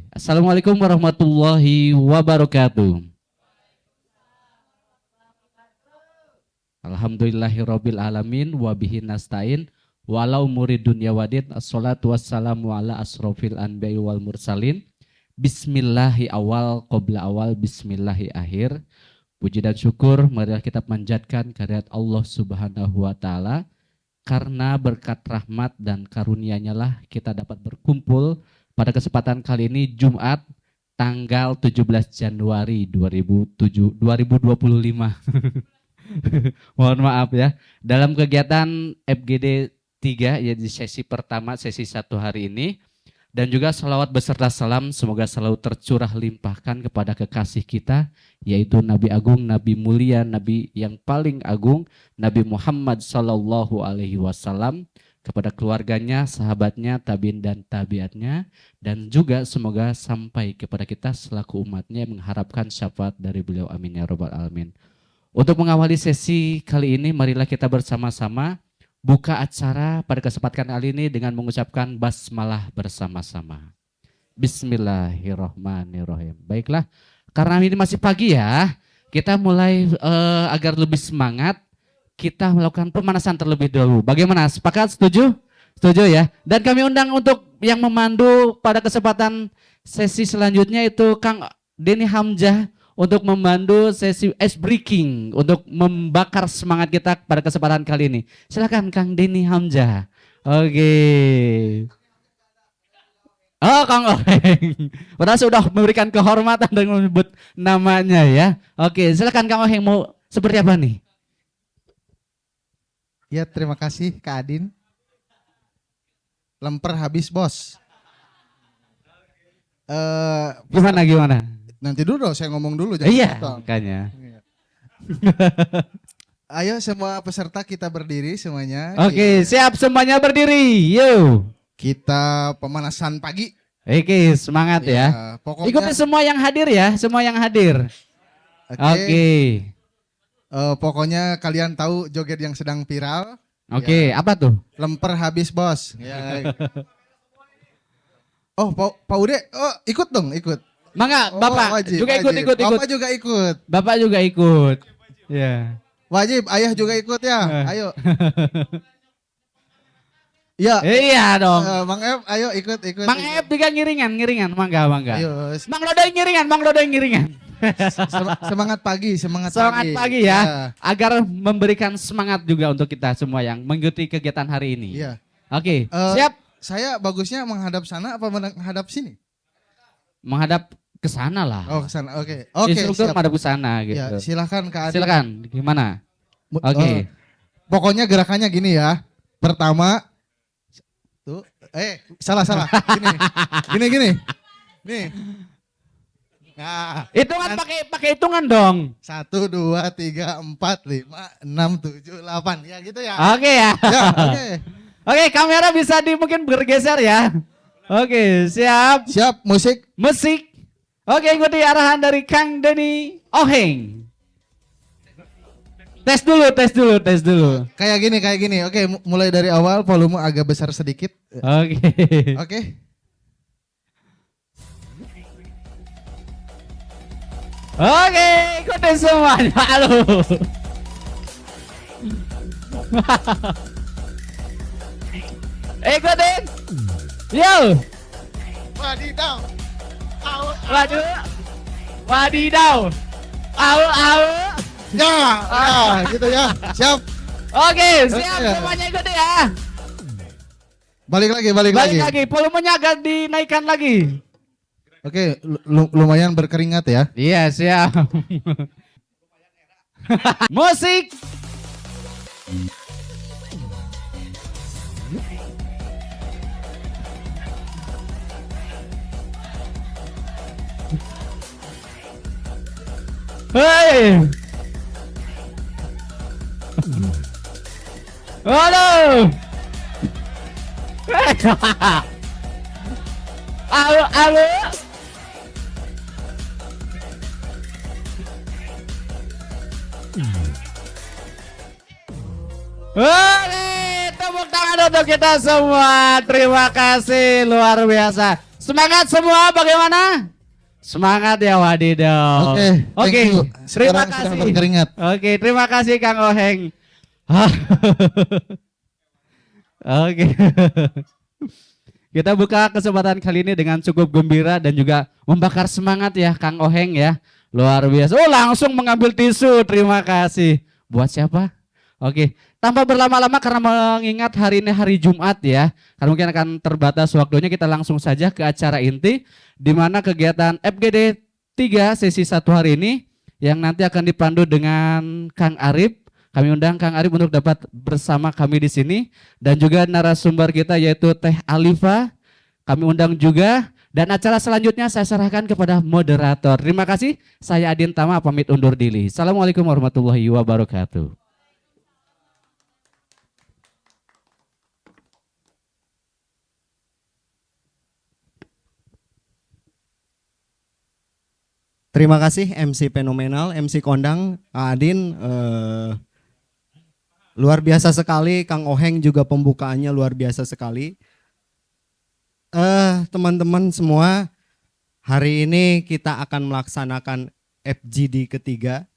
Oke. Assalamualaikum warahmatullahi wabarakatuh. Alhamdulillahirabbil alamin wa bihi nasta'in walau murid dunya wadid assalatu wassalamu ala asrofil anbiya'i wal mursalin. Bismillahi awal qabla awal bismillahi akhir. Puji dan syukur marilah kita panjatkan kehadirat Allah Subhanahu wa taala, karena berkat rahmat dan karunia-Nya lah kita dapat berkumpul pada kesempatan kali ini Jumat tanggal 17 Januari 2025. Mohon maaf ya. Dalam kegiatan FGD 3 ya, di sesi pertama, sesi 1 hari ini, dan juga salawat beserta salam semoga selalu tercurah limpahkan kepada kekasih kita, yaitu Nabi Agung, Nabi mulia, Nabi yang paling agung, Nabi Muhammad Sallallahu Alaihi Wasallam, kepada keluarganya, sahabatnya, tabiin dan tabiatnya, dan juga semoga sampai kepada kita selaku umatnya, mengharapkan syafaat dari beliau, amin ya rabbal alamin. Untuk mengawali sesi kali ini, marilah kita bersama-sama buka acara pada kesempatan kali ini dengan mengucapkan basmalah bersama-sama. Bismillahirrahmanirrahim. Baiklah, karena ini masih pagi ya, kita mulai agar lebih semangat, kita melakukan pemanasan terlebih dahulu. Bagaimana? Sepakat? Setuju? Setuju ya. Dan kami undang untuk yang memandu pada kesempatan sesi selanjutnya itu Kang Denny Hamzah untuk memandu sesi ice breaking untuk membakar semangat kita pada kesempatan kali ini. Silakan Kang Denny Hamzah. Oke. Oh, Kang Oheng. Padahal sudah memberikan kehormatan dengan menyebut namanya ya. Oke, silakan Kang Oheng, mau seperti apa nih? Ya, terima kasih Kak Adin. Lemper habis bos. Gimana? Nanti dulu dong, saya ngomong dulu. Iya, potong. makanya. Ayo semua peserta kita berdiri semuanya. Oke, siap semuanya berdiri. Yuk. Kita pemanasan pagi. Oke, semangat ya. Pokoknya, Ikuti semua yang hadir ya, semua yang hadir. Oke. Pokoknya kalian tahu joget yang sedang viral. Oke, apa tuh? Lemper habis bos. Ya. Oh, Pak Ude, ikut dong, ikut. Mangga, Bapak wajib, juga wajib. ikut. Bapak juga ikut. Bapak juga ikut. Ya. Wajib, ayah juga ikut ya. Ayo. Ya. Iya dong. Bang F, ayo ikut. Mang Ep juga ngiringan. Mangga. Ayo. Mang Dodoy ngiringan. Semangat pagi. Semangat pagi ya. Agar memberikan semangat juga untuk kita semua yang mengikuti kegiatan hari ini. Iya. Oke, siap. Saya bagusnya menghadap sana apa menghadap sini? Menghadap ke sana lah. Oh, ke sana. Oke. Instruktur Siap. menghadap ke sana gitu. Ya, silakan Kak Adi. Silakan. Gimana? Oke. Pokoknya gerakannya gini ya. Pertama tuh salah. Gini. Nih. Nah, Hitungan pakai hitungan dong. 1 2 3 4 5 6 7 8 ya gitu ya. Oke ya. Ya, oke. Oke, kamera bisa mungkin bergeser ya. Oke, siap. Siap, musik. Oke, ikuti arahan dari Kang Denny Oheng. Tes dulu. Kayak gini. Oke, mulai dari awal volume agak besar sedikit. Oke. Oke. Oke, ikuti semuanya. Halo. Ikutin. Yo. Wadidaw. Au. Ya, gitu ya. Siap. Oke, siap Oke. semuanya ikuti ya. Balik Balik lagi. lagi, volumenya agak dinaikkan lagi. Oke, lumayan berkeringat ya. Iya, siap. Musik. Hei. Halo. Halo. Tepuk tangan untuk kita semua. Terima kasih luar biasa. Semangat semua, bagaimana? Semangat ya wadidaw. Oke, Oke, thank you. terima Sekarang sedang kasih. berkeringat. Oke, terima kasih Kang Oheng. Oke. Kita buka kesempatan kali ini dengan cukup gembira dan juga membakar semangat ya Kang Oheng ya. Luar biasa. Oh, langsung mengambil tisu. Terima kasih. Buat siapa? Oke, tanpa berlama-lama karena mengingat hari ini hari Jumat ya. Karena mungkin akan terbatas waktunya, kita langsung saja ke acara inti di mana kegiatan FGD 3 sesi 1 hari ini yang nanti akan dipandu dengan Kang Arif. Kami undang Kang Arif untuk dapat bersama kami di sini dan juga narasumber kita yaitu Teh Alifa. Kami undang juga dan acara selanjutnya saya serahkan kepada moderator. Terima kasih. Saya Adin Tama pamit undur diri. Assalamualaikum warahmatullahi wabarakatuh. Terima kasih MC fenomenal, MC kondang, Adin, luar biasa sekali, Kang Oheng juga pembukaannya luar biasa sekali. Teman-teman semua, hari ini kita akan melaksanakan FGD ketiga,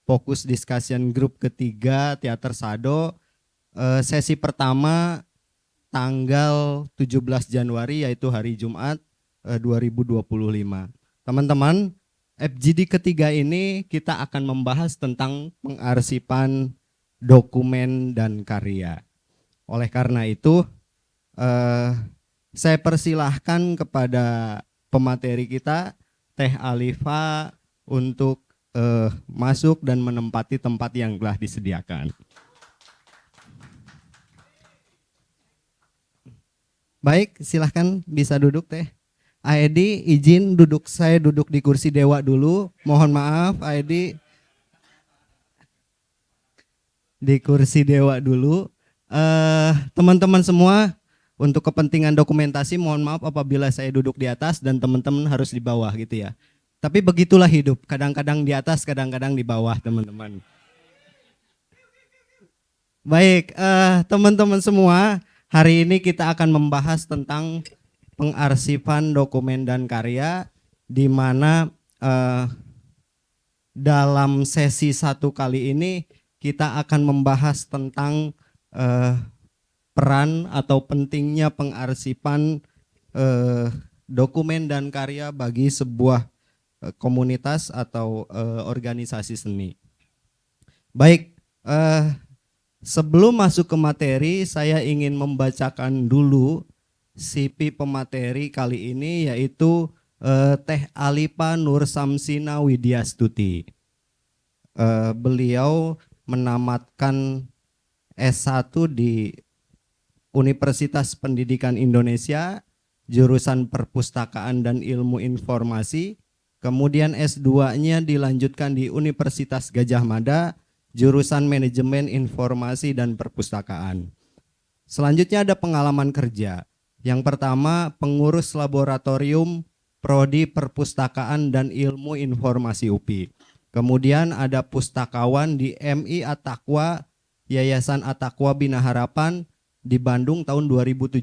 Fokus Discussion Group ketiga, Teater Sado, sesi pertama tanggal 17 Januari yaitu hari Jumat 2025. Teman-teman, FGD ketiga ini kita akan membahas tentang pengarsipan dokumen dan karya. Oleh karena itu, saya persilahkan kepada pemateri kita, Teh Alifa, untuk masuk dan menempati tempat yang telah disediakan. Baik, silahkan bisa duduk Teh. Aedi izin duduk, saya duduk di kursi dewa dulu. Mohon maaf Aedi di kursi dewa dulu. Teman-teman semua, untuk kepentingan dokumentasi mohon maaf apabila saya duduk di atas dan teman-teman harus di bawah gitu ya. Tapi begitulah hidup, kadang-kadang di atas, kadang-kadang di bawah teman-teman. Baik, teman-teman semua, hari ini kita akan membahas tentang pengarsipan dokumen dan karya, di mana dalam sesi 1 kali ini kita akan membahas tentang peran atau pentingnya pengarsipan dokumen dan karya bagi sebuah komunitas atau organisasi seni. Baik, sebelum masuk ke materi, saya ingin membacakan dulu CV pemateri kali ini, yaitu Teh Alifa Nur Samsina Widyastuti. Beliau menamatkan S1 di Universitas Pendidikan Indonesia, jurusan Perpustakaan dan Ilmu Informasi. Kemudian S2-nya dilanjutkan di Universitas Gadjah Mada, jurusan Manajemen Informasi dan Perpustakaan. Selanjutnya ada pengalaman kerja. Yang pertama, pengurus laboratorium Prodi Perpustakaan dan Ilmu Informasi UPI. Kemudian ada pustakawan di MI At-Taqwa, Yayasan At-Taqwa Bina Harapan di Bandung tahun 2017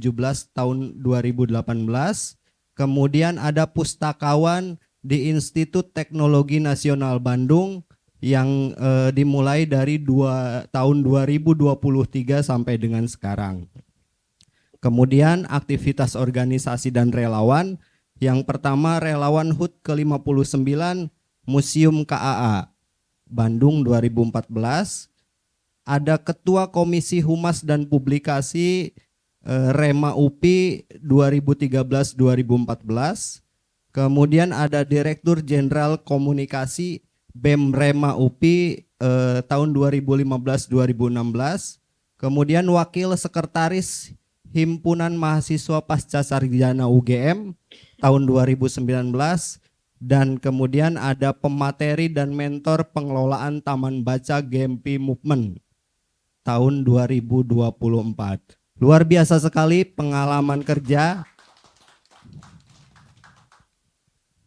tahun 2018. Kemudian ada pustakawan di Institut Teknologi Nasional Bandung yang dimulai dari tahun 2023 sampai dengan sekarang. Kemudian aktivitas organisasi dan relawan, yang pertama relawan HUT ke-59 Museum KAA Bandung 2014, ada Ketua Komisi Humas dan Publikasi Rema UPI 2013-2014, kemudian ada Direktur Jenderal Komunikasi BEM Rema UPI tahun 2015-2016, kemudian Wakil Sekretaris Himpunan Mahasiswa Pasca Sarjana UGM tahun 2019, dan kemudian ada pemateri dan mentor pengelolaan Taman Baca Gempi Movement tahun 2024. Luar biasa sekali pengalaman kerja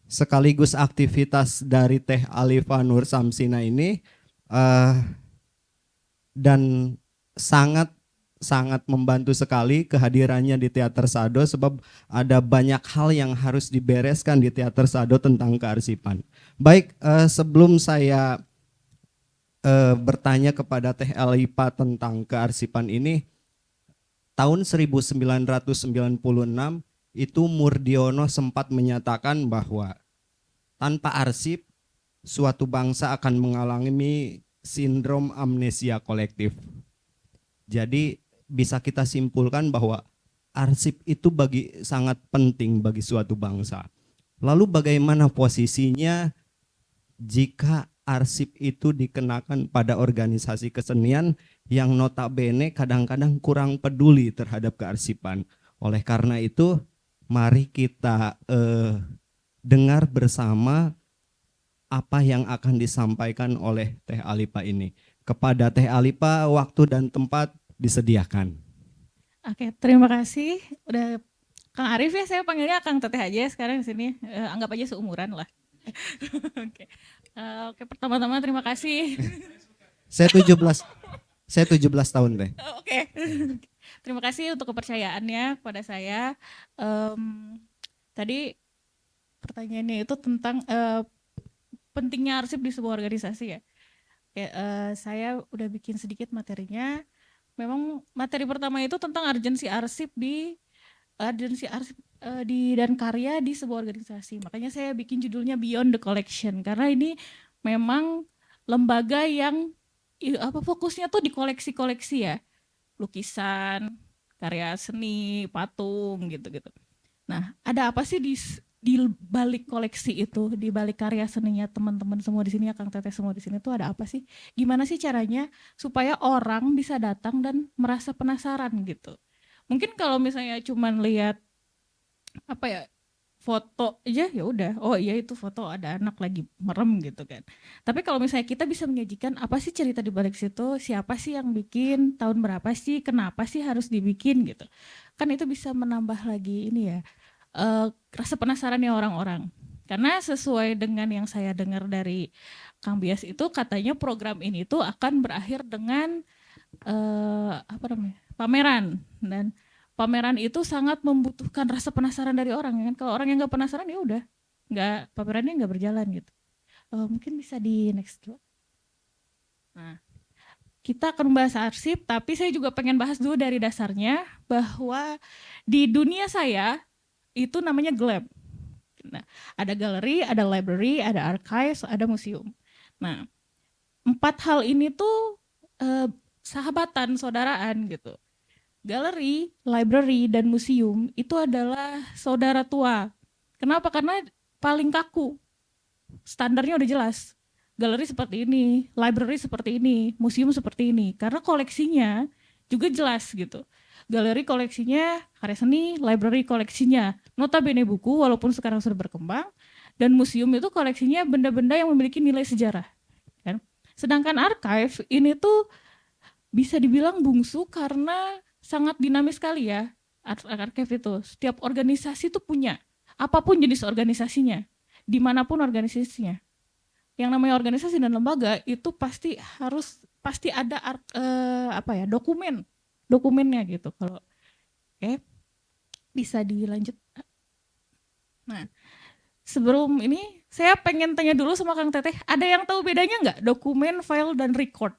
sekaligus aktivitas dari Teh Alifa Nur Samsina ini, dan sangat sangat membantu sekali kehadirannya di Teater Sado sebab ada banyak hal yang harus dibereskan di Teater Sado tentang kearsipan. Baik, sebelum saya bertanya kepada Teh Elipa tentang kearsipan ini, tahun 1996 itu Murdiono sempat menyatakan bahwa tanpa arsip suatu bangsa akan mengalami sindrom amnesia kolektif. Jadi bisa kita simpulkan bahwa arsip itu sangat penting bagi suatu bangsa. Lalu bagaimana posisinya jika arsip itu dikenakan pada organisasi kesenian yang notabene kadang-kadang kurang peduli terhadap kearsipan. Oleh karena itu, mari kita dengar bersama apa yang akan disampaikan oleh Teh Alipa ini. Kepada Teh Alipa, waktu dan tempat disediakan. Oke, terima kasih. Udah Kang Arif ya, saya panggilnya Kang Teteh aja sekarang di sini. Anggap aja seumuran lah. Oke. Oke, pertama-tama terima kasih. Saya 17 tahun Teh. Oke. Terima kasih untuk kepercayaannya kepada saya. Tadi pertanyaannya itu tentang pentingnya arsip di sebuah organisasi ya. Saya udah bikin sedikit materinya. Memang materi pertama itu tentang urgensi arsip di dan karya di sebuah organisasi. Makanya saya bikin judulnya Beyond the Collection karena ini memang lembaga yang fokusnya tuh di koleksi-koleksi ya. Lukisan, karya seni, patung gitu-gitu. Nah, ada apa sih di balik koleksi itu, di balik karya seninya teman-teman semua di sini ya, Kang Teteh semua di sini tuh ada apa sih? Gimana sih caranya supaya orang bisa datang dan merasa penasaran gitu? Mungkin kalau misalnya cuman lihat foto aja ya udah, oh iya itu foto ada anak lagi merem gitu kan. Tapi kalau misalnya kita bisa menyajikan apa sih cerita di balik situ, siapa sih yang bikin, tahun berapa sih, kenapa sih harus dibikin gitu. Kan itu bisa menambah lagi ini ya, rasa penasarannya orang-orang. Karena sesuai dengan yang saya dengar dari Kang Bias itu katanya program ini tuh akan berakhir dengan pameran, dan pameran itu sangat membutuhkan rasa penasaran dari orang kan. Kalau orang yang nggak penasaran ya udah pamerannya nggak berjalan gitu. Mungkin bisa di next dulu. Nah, kita akan membahas arsip, tapi saya juga pengen bahas dulu dari dasarnya bahwa di dunia saya itu namanya GLAB. Nah, ada galeri, ada library, ada archives, ada museum. Nah, 4 hal ini tuh sahabatan, saudaraan gitu. Galeri, library, dan museum itu adalah saudara tua. Kenapa? Karena paling kaku. Standarnya udah jelas. Galeri seperti ini, library seperti ini, museum seperti ini. Karena koleksinya juga jelas gitu. Galeri koleksinya karya seni, library koleksinya notabene buku walaupun sekarang sudah berkembang, dan museum itu koleksinya benda-benda yang memiliki nilai sejarah. Kan? Sedangkan archive ini tuh bisa dibilang bungsu karena sangat dinamis sekali ya. Archive itu setiap organisasi tuh punya, apapun jenis organisasinya, dimanapun organisasinya. Yang namanya organisasi dan lembaga itu pasti ada dokumennya gitu. Kalau bisa dilanjut. Nah, sebelum ini saya pengen tanya dulu sama Kang Teteh, ada yang tahu bedanya nggak dokumen, file, dan record?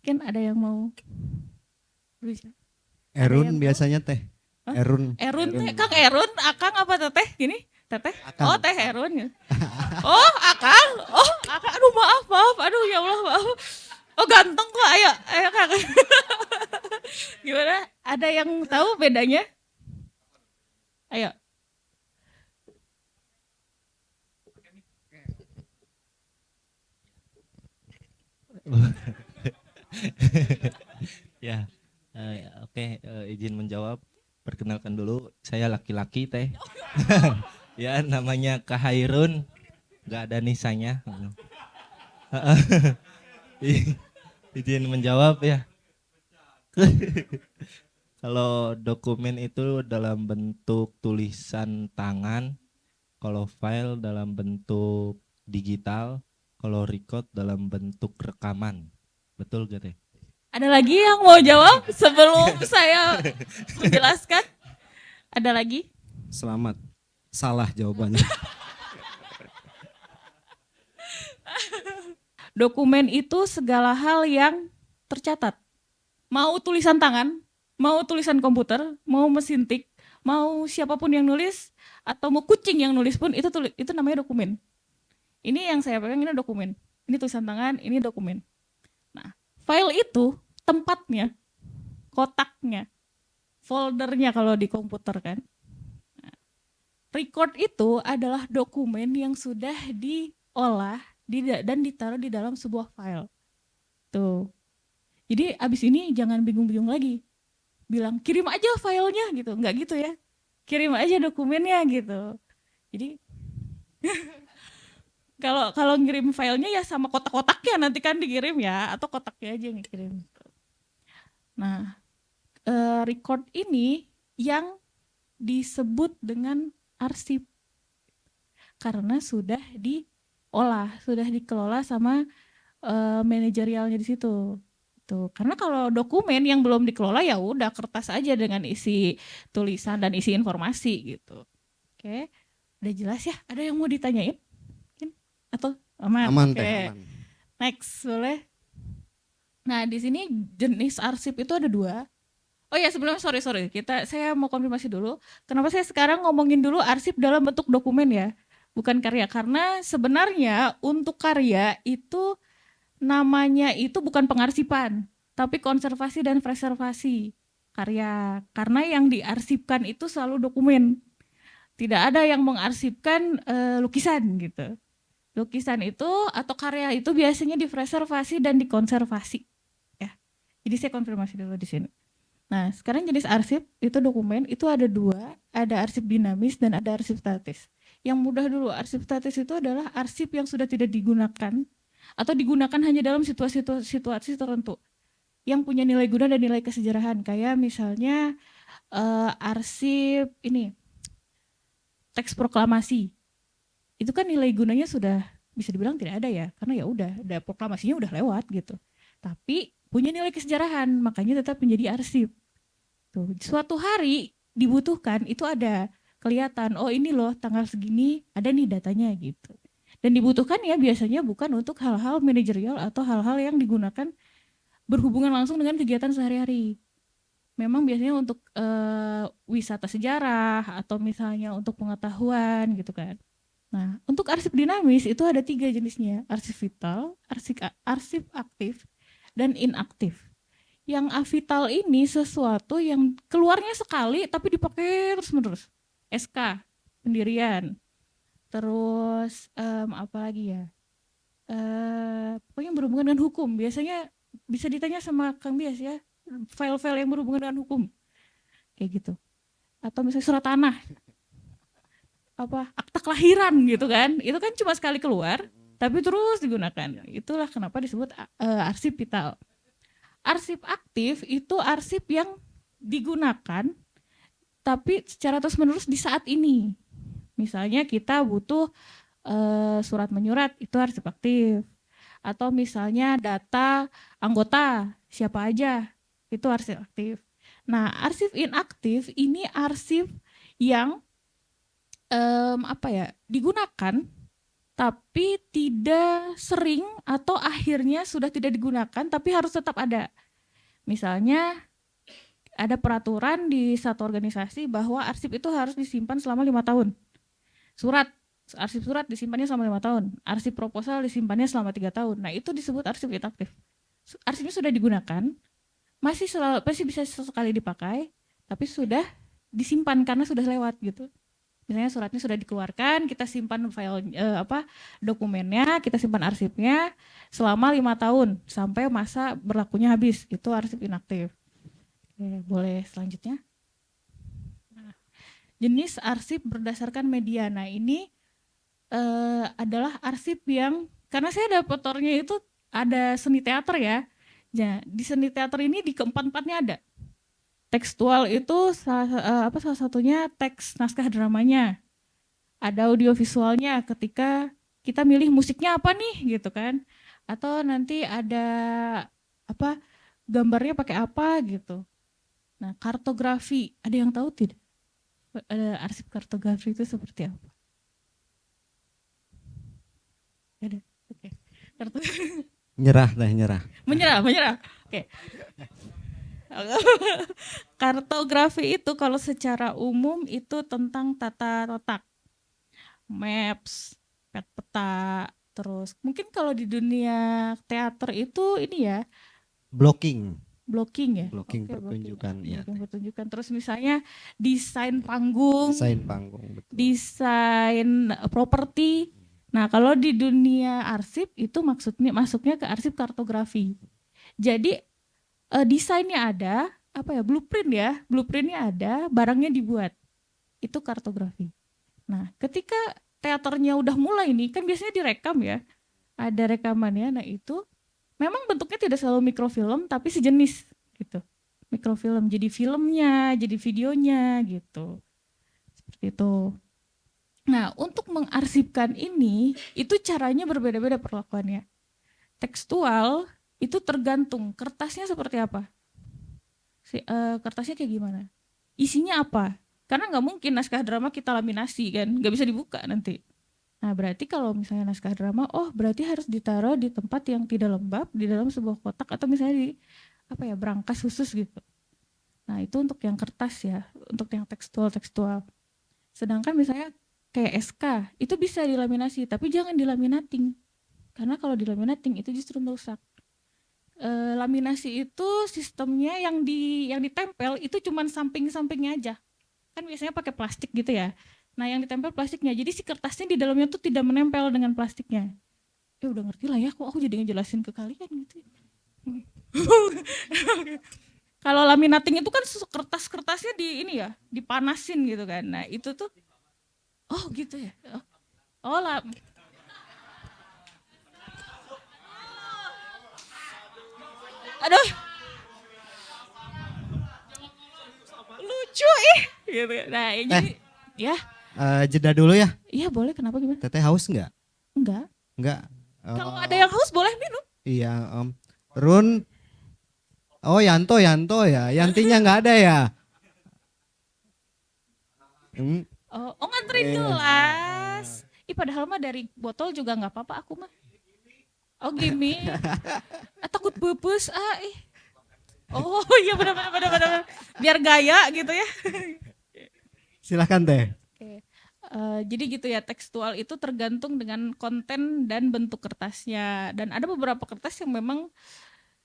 Mungkin ada yang mau bisa. Erun biasanya Teh. Hah? Erun. Erun teh, Kang Erun, Akang apa Teteh? Gini, Teteh? Akang. Oh, Teh Erun. Oh, Akang. Oh, Akang. Aduh, maaf. Aduh, ya Allah, maaf. Oh, ganteng kok. Ayo Kang. Gimana? Ada yang tahu bedanya? Ayo. Ya, oke, izin menjawab. Perkenalkan dulu, saya laki-laki Teh. Ya, namanya Kahairun, nggak ada nisanya. Izin menjawab ya. Kalau dokumen itu dalam bentuk tulisan tangan, kalau file dalam bentuk digital, kalau record dalam bentuk rekaman. Betul gak Teh? Ada lagi yang mau jawab sebelum saya menjelaskan? Ada lagi? Selamat. Salah jawabannya. Dokumen itu segala hal yang tercatat. Mau tulisan tangan, mau tulisan komputer, mau mesin tik, mau siapapun yang nulis, atau mau kucing yang nulis pun itu namanya dokumen. Ini yang saya pegang, ini dokumen. Ini tulisan tangan, ini dokumen. Nah, file itu tempatnya, kotaknya, foldernya kalau di komputer kan. Nah, record itu adalah dokumen yang sudah diolah dan ditaruh di dalam sebuah file. Tuh. Jadi abis ini jangan bingung-bingung lagi. Bilang kirim aja filenya gitu, nggak gitu ya. Kirim aja dokumennya gitu. Jadi kalau ngirim filenya ya sama kotak-kotaknya nanti kan dikirim ya, atau kotaknya aja yang dikirim. Nah, record ini yang disebut dengan arsip karena sudah diolah, sudah dikelola sama manajerialnya di situ. Tuh, karena kalau dokumen yang belum dikelola ya udah kertas aja dengan isi tulisan dan isi informasi gitu. Oke, udah jelas ya? Ada yang mau ditanyain? Atau aman? Aman Oke. teh, aman. Next, boleh. Nah, di sini jenis arsip itu ada 2. Oh ya, sebelumnya sorry. Saya mau konfirmasi dulu. Kenapa saya sekarang ngomongin dulu arsip dalam bentuk dokumen ya, bukan karya? Karena sebenarnya untuk karya itu namanya itu bukan pengarsipan, tapi konservasi dan preservasi karya. Karena yang diarsipkan itu selalu dokumen. Tidak ada yang mengarsipkan lukisan gitu. Lukisan itu atau karya itu biasanya dipreservasi dan dikonservasi. Ya. Jadi saya konfirmasi dulu di sini. Nah, sekarang jenis arsip itu dokumen itu ada 2, ada arsip dinamis dan ada arsip statis. Yang mudah dulu, arsip statis itu adalah arsip yang sudah tidak digunakan atau digunakan hanya dalam situasi tertentu yang punya nilai guna dan nilai kesejarahan. Kayak misalnya arsip ini teks proklamasi. Itu kan nilai gunanya sudah bisa dibilang tidak ada ya, karena ya udah proklamasinya udah lewat gitu. Tapi punya nilai kesejarahan, makanya tetap menjadi arsip. Tuh, suatu hari dibutuhkan itu ada kelihatan, oh ini loh tanggal segini ada nih datanya gitu. Dan dibutuhkan ya biasanya bukan untuk hal-hal manajerial atau hal-hal yang digunakan berhubungan langsung dengan kegiatan sehari-hari. Memang biasanya untuk wisata sejarah atau misalnya untuk pengetahuan gitu kan. Nah, untuk arsip dinamis itu ada 3 jenisnya, arsip vital, arsip aktif, dan inaktif. Yang avital ini sesuatu yang keluarnya sekali tapi dipakai terus-menerus. SK, pendirian. Terus apa lagi ya? Pokoknya berhubungan dengan hukum. Biasanya bisa ditanya sama Kang Bias ya, file-file yang berhubungan dengan hukum. Kayak gitu. Atau misalnya surat tanah. Akta kelahiran gitu kan. Itu kan cuma sekali keluar tapi terus digunakan. Itulah kenapa disebut arsip vital. Arsip aktif itu arsip yang digunakan tapi secara terus-menerus di saat ini. Misalnya kita butuh surat menyurat, itu arsip aktif. Atau misalnya data anggota siapa aja, itu arsip aktif. Nah, arsip inaktif ini arsip yang digunakan tapi tidak sering atau akhirnya sudah tidak digunakan tapi harus tetap ada. Misalnya ada peraturan di satu organisasi bahwa arsip itu harus disimpan selama 5 tahun. Arsip surat disimpannya selama 5 tahun. Arsip proposal disimpannya selama 3 tahun. Nah, itu disebut arsip inaktif. Arsipnya sudah digunakan, masih bisa sesekali dipakai, tapi sudah disimpan karena sudah lewat gitu. Misalnya suratnya sudah dikeluarkan, kita simpan file dokumennya, kita simpan arsipnya selama 5 tahun sampai masa berlakunya habis. Itu arsip inaktif. Oke, boleh selanjutnya. Nah, jenis arsip berdasarkan media. Nah, ini adalah arsip yang karena saya dapat tornya itu ada seni teater ya. Nah, di seni teater ini di keempat-empatnya ada. Tekstual itu salah satunya teks naskah dramanya. Ada audiovisualnya ketika kita milih musiknya apa nih gitu kan. Atau nanti ada gambarnya pakai apa gitu. Nah, kartografi, ada yang tahu tidak? Arsip kartografi itu seperti apa? Ada. Oke. Nyerah. Menyerah. Oke. Kartografi itu kalau secara umum itu tentang tata letak, maps, peta, terus mungkin kalau di dunia teater itu ini ya, Blocking blocking ya. Blocking Oke, pertunjukan, ya. blocking pertunjukan. Terus misalnya desain panggung, Desain panggung, betul. desain properti. Nah, kalau di dunia arsip itu masuknya ke arsip kartografi. Jadi desainnya ada, blueprintnya ada, barangnya dibuat. Itu kartografi. Nah, ketika teaternya udah mulai nih, kan biasanya direkam ya, ada rekamannya. Nah, itu memang bentuknya tidak selalu mikrofilm, tapi sejenis gitu. Mikrofilm, jadi filmnya, jadi videonya gitu. Seperti itu. Nah, untuk mengarsipkan ini, itu caranya berbeda-beda perlakuannya. Tekstual itu tergantung kertasnya seperti apa. Kertasnya kayak gimana? Isinya apa? Karena nggak mungkin naskah drama kita laminasi kan, nggak bisa dibuka nanti. Nah, berarti kalau misalnya naskah drama, berarti harus ditaruh di tempat yang tidak lembab, di dalam sebuah kotak atau misalnya di berangkas khusus gitu. Nah, itu untuk yang kertas ya, untuk yang tekstual. Sedangkan misalnya kayak SK, itu bisa dilaminasi, tapi jangan dilaminating. Karena kalau dilaminating itu justru merusak. Laminasi itu sistemnya yang ditempel itu cuman samping-sampingnya aja. Kan biasanya pakai plastik gitu ya. Nah, yang ditempel plastiknya. Jadi si kertasnya di dalamnya tuh tidak menempel dengan plastiknya. Udah ngerti lah ya, kok aku jadi ngejelasin ke kalian gitu. Kalau laminating itu kan kertas-kertasnya dipanasin gitu kan. Nah, itu tuh gitu ya. Lah. Aduh. Lucu gitu. Nah, jadi ya. Jeda dulu ya. Iya, boleh, kenapa gimana? Teteh haus nggak? Enggak. Kalau ada yang haus boleh minum. Iya, Run. Oh, Yanto ya. Yantinya nggak ada ya? Nganterin gelas. Padahal mah dari botol juga nggak apa-apa aku mah. Gini. Takut bubus iya benar. Biar gaya gitu ya. Silakan Teh. Oke. Jadi gitu ya, tekstual itu tergantung dengan konten dan bentuk kertasnya. Dan ada beberapa kertas yang memang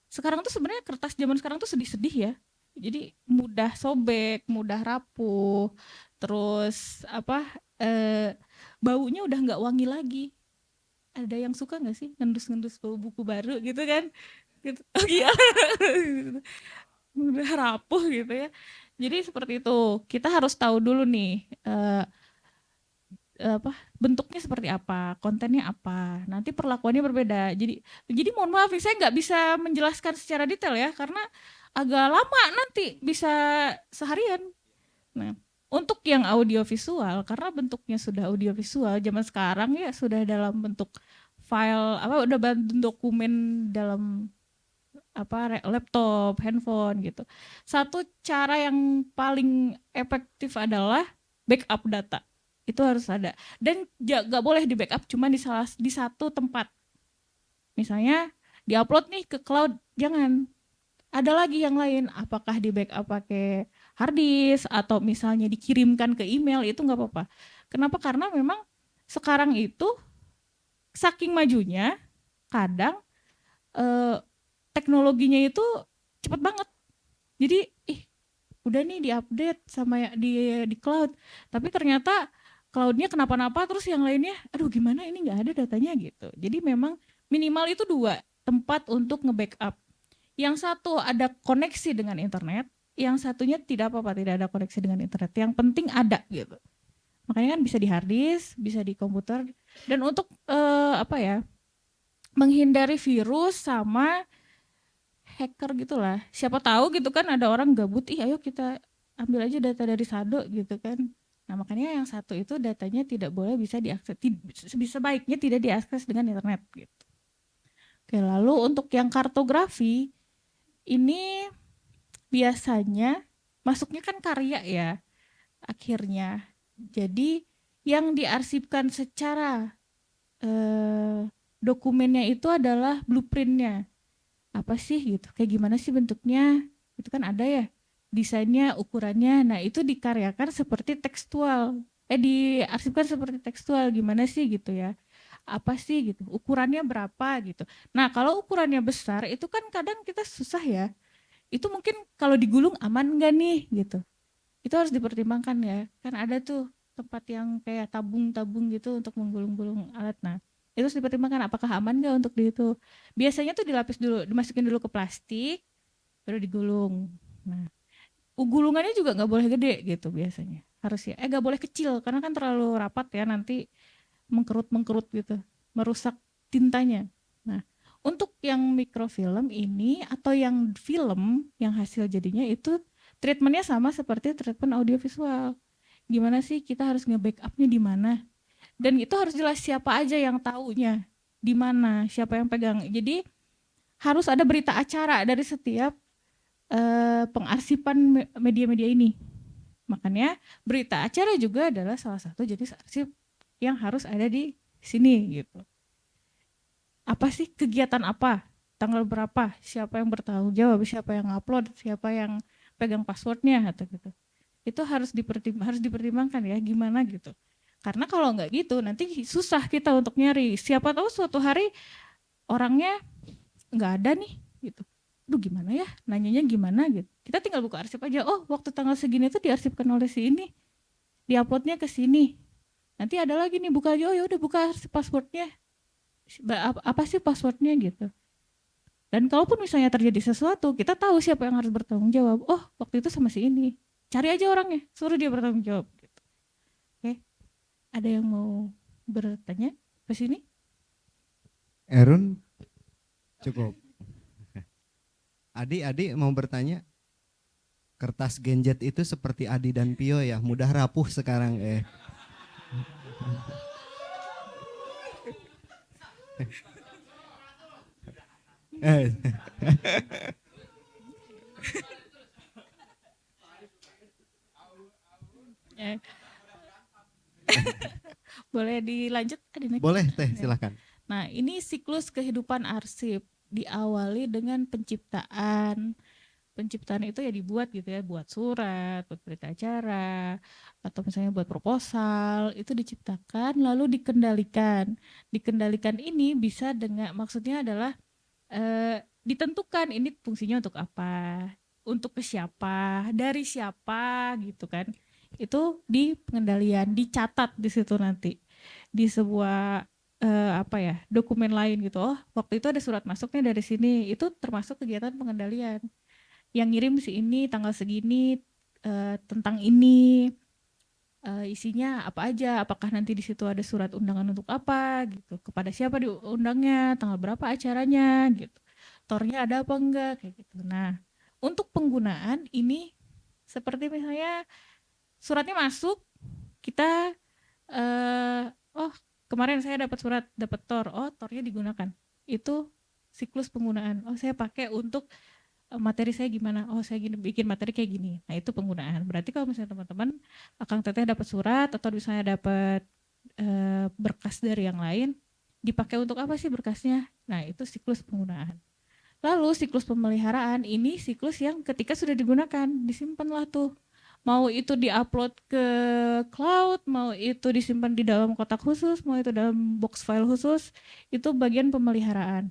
sekarang tuh sebenarnya kertas zaman sekarang tuh sedih-sedih ya. Jadi mudah sobek, mudah rapuh. Terus baunya udah nggak wangi lagi. Ada yang suka nggak sih ngendus-ngendus bau buku baru gitu kan? Gitu. Iya. Udah rapuh gitu ya. Jadi seperti itu. Kita harus tahu dulu nih bentuknya seperti apa, kontennya apa. Nanti perlakuannya berbeda. Jadi mohon maaf, saya nggak bisa menjelaskan secara detail ya, karena agak lama nanti bisa seharian. Nah, untuk yang audiovisual, karena bentuknya sudah audiovisual, zaman sekarang ya sudah dalam bentuk file udah bentuk dokumen dalam laptop, handphone gitu. Satu cara yang paling efektif adalah backup data. Itu harus ada. Dan gak boleh di backup cuma di satu tempat. Misalnya diupload nih ke cloud, jangan. Ada lagi yang lain, apakah di backup pakai hard disk atau misalnya dikirimkan ke email, itu nggak apa-apa. Kenapa? Karena memang sekarang itu saking majunya, kadang teknologinya itu cepat banget. Jadi udah nih diupdate sama di cloud, tapi ternyata cloudnya kenapa-napa, terus yang lainnya aduh gimana ini nggak ada datanya gitu. Jadi memang minimal itu 2 tempat untuk nge-backup. Yang satu ada koneksi dengan internet, yang satunya tidak apa-apa, tidak ada koneksi dengan internet. Yang penting ada gitu. Makanya kan bisa di hard disk, bisa di komputer. Dan untuk menghindari virus sama hacker gitulah. Siapa tahu gitu kan ada orang gabut, ayo kita ambil aja data dari Sado gitu kan. Nah, makanya yang satu itu datanya tidak boleh bisa diakses, sebaiknya tidak diakses dengan internet gitu. Oke, lalu untuk yang kartografi ini biasanya masuknya kan karya ya akhirnya. Jadi yang diarsipkan secara dokumennya itu adalah blueprintnya. Apa sih gitu, kayak gimana sih bentuknya, itu kan ada ya desainnya, ukurannya. Nah itu dikaryakan seperti tekstual, diarsipkan seperti tekstual, gimana sih gitu ya, apa sih gitu, ukurannya berapa gitu. Nah kalau ukurannya besar itu kan kadang kita susah ya, itu mungkin kalau digulung aman nggak nih gitu, itu harus dipertimbangkan ya, kan ada tuh tempat yang kayak tabung-tabung gitu untuk menggulung-gulung alat. Nah itu harus dipertimbangkan apakah aman nggak untuk di itu. Biasanya tuh dilapis dulu, dimasukin dulu ke plastik, baru digulung. Nah gulungannya juga nggak boleh gede gitu biasanya, harus ya nggak boleh kecil karena kan terlalu rapat ya, nanti mengkerut gitu, merusak tintanya. Nah untuk yang mikrofilm ini atau yang film yang hasil jadinya itu treatmentnya sama seperti treatment audiovisual. Gimana sih kita harus nge-backupnya di mana? Dan itu harus jelas siapa aja yang taunya, di mana, siapa yang pegang. Jadi harus ada berita acara dari setiap pengarsipan media-media ini. Makanya berita acara juga adalah salah satu jenis arsip yang harus ada di sini gitu. Apa sih kegiatan apa? Tanggal berapa? Siapa yang bertanggung jawab? Siapa yang upload? Siapa yang pegang passwordnya atau gitu. Itu harus dipertimbangkan ya gimana gitu. Karena kalau nggak gitu nanti susah kita untuk nyari. Siapa tahu suatu hari orangnya nggak ada nih gitu. Duh gimana ya, nanyanya gimana gitu. Kita tinggal buka arsip aja. Oh waktu tanggal segini tuh diarsipkan oleh si ini, diuploadnya ke sini. Nanti ada lagi nih buka aja. Oh ya udah buka arsip passwordnya. Apa sih passwordnya gitu. Dan kalaupun misalnya terjadi sesuatu, kita tahu siapa yang harus bertanggung jawab. Oh waktu itu sama si ini. Cari aja orangnya, suruh dia bertanggung jawab. Gitu. Oke, ada yang mau bertanya ke sini? Erun cukup. Adi mau bertanya. Kertas genjet itu seperti Adi dan Pio ya, mudah rapuh sekarang Boleh dilanjut? Boleh teh, silakan. Nah ini siklus kehidupan arsip diawali dengan penciptaan. Penciptaan itu ya dibuat gitu ya, buat surat, buat berita acara, atau misalnya buat proposal, itu diciptakan lalu dikendalikan. Dikendalikan ini bisa dengan, maksudnya adalah ditentukan ini fungsinya untuk apa, untuk ke siapa, dari siapa gitu kan. Itu di pengendalian, dicatat di situ nanti di sebuah dokumen lain gitu. Oh waktu itu ada surat masuknya dari sini, itu termasuk kegiatan pengendalian. Yang ngirim si ini tanggal segini, tentang ini, isinya apa aja, apakah nanti di situ ada surat undangan untuk apa gitu, kepada siapa diundangnya, tanggal berapa acaranya gitu, tornya ada apa enggak kayak gitu. Nah untuk penggunaan ini seperti misalnya suratnya masuk, kita oh kemarin saya dapat surat, dapat tor, oh tornya digunakan, itu siklus penggunaan. Oh saya pakai untuk materi saya gimana, oh saya bikin materi kayak gini. Nah itu penggunaan. Berarti kalau misalnya teman-teman Akang Teteh dapat surat atau misalnya dapat berkas dari yang lain, dipakai untuk apa sih berkasnya? Nah itu siklus penggunaan. Lalu siklus pemeliharaan, ini siklus yang ketika sudah digunakan disimpanlah tuh, mau itu diupload ke cloud, mau itu disimpan di dalam kotak khusus, mau itu dalam box file khusus, itu bagian pemeliharaan.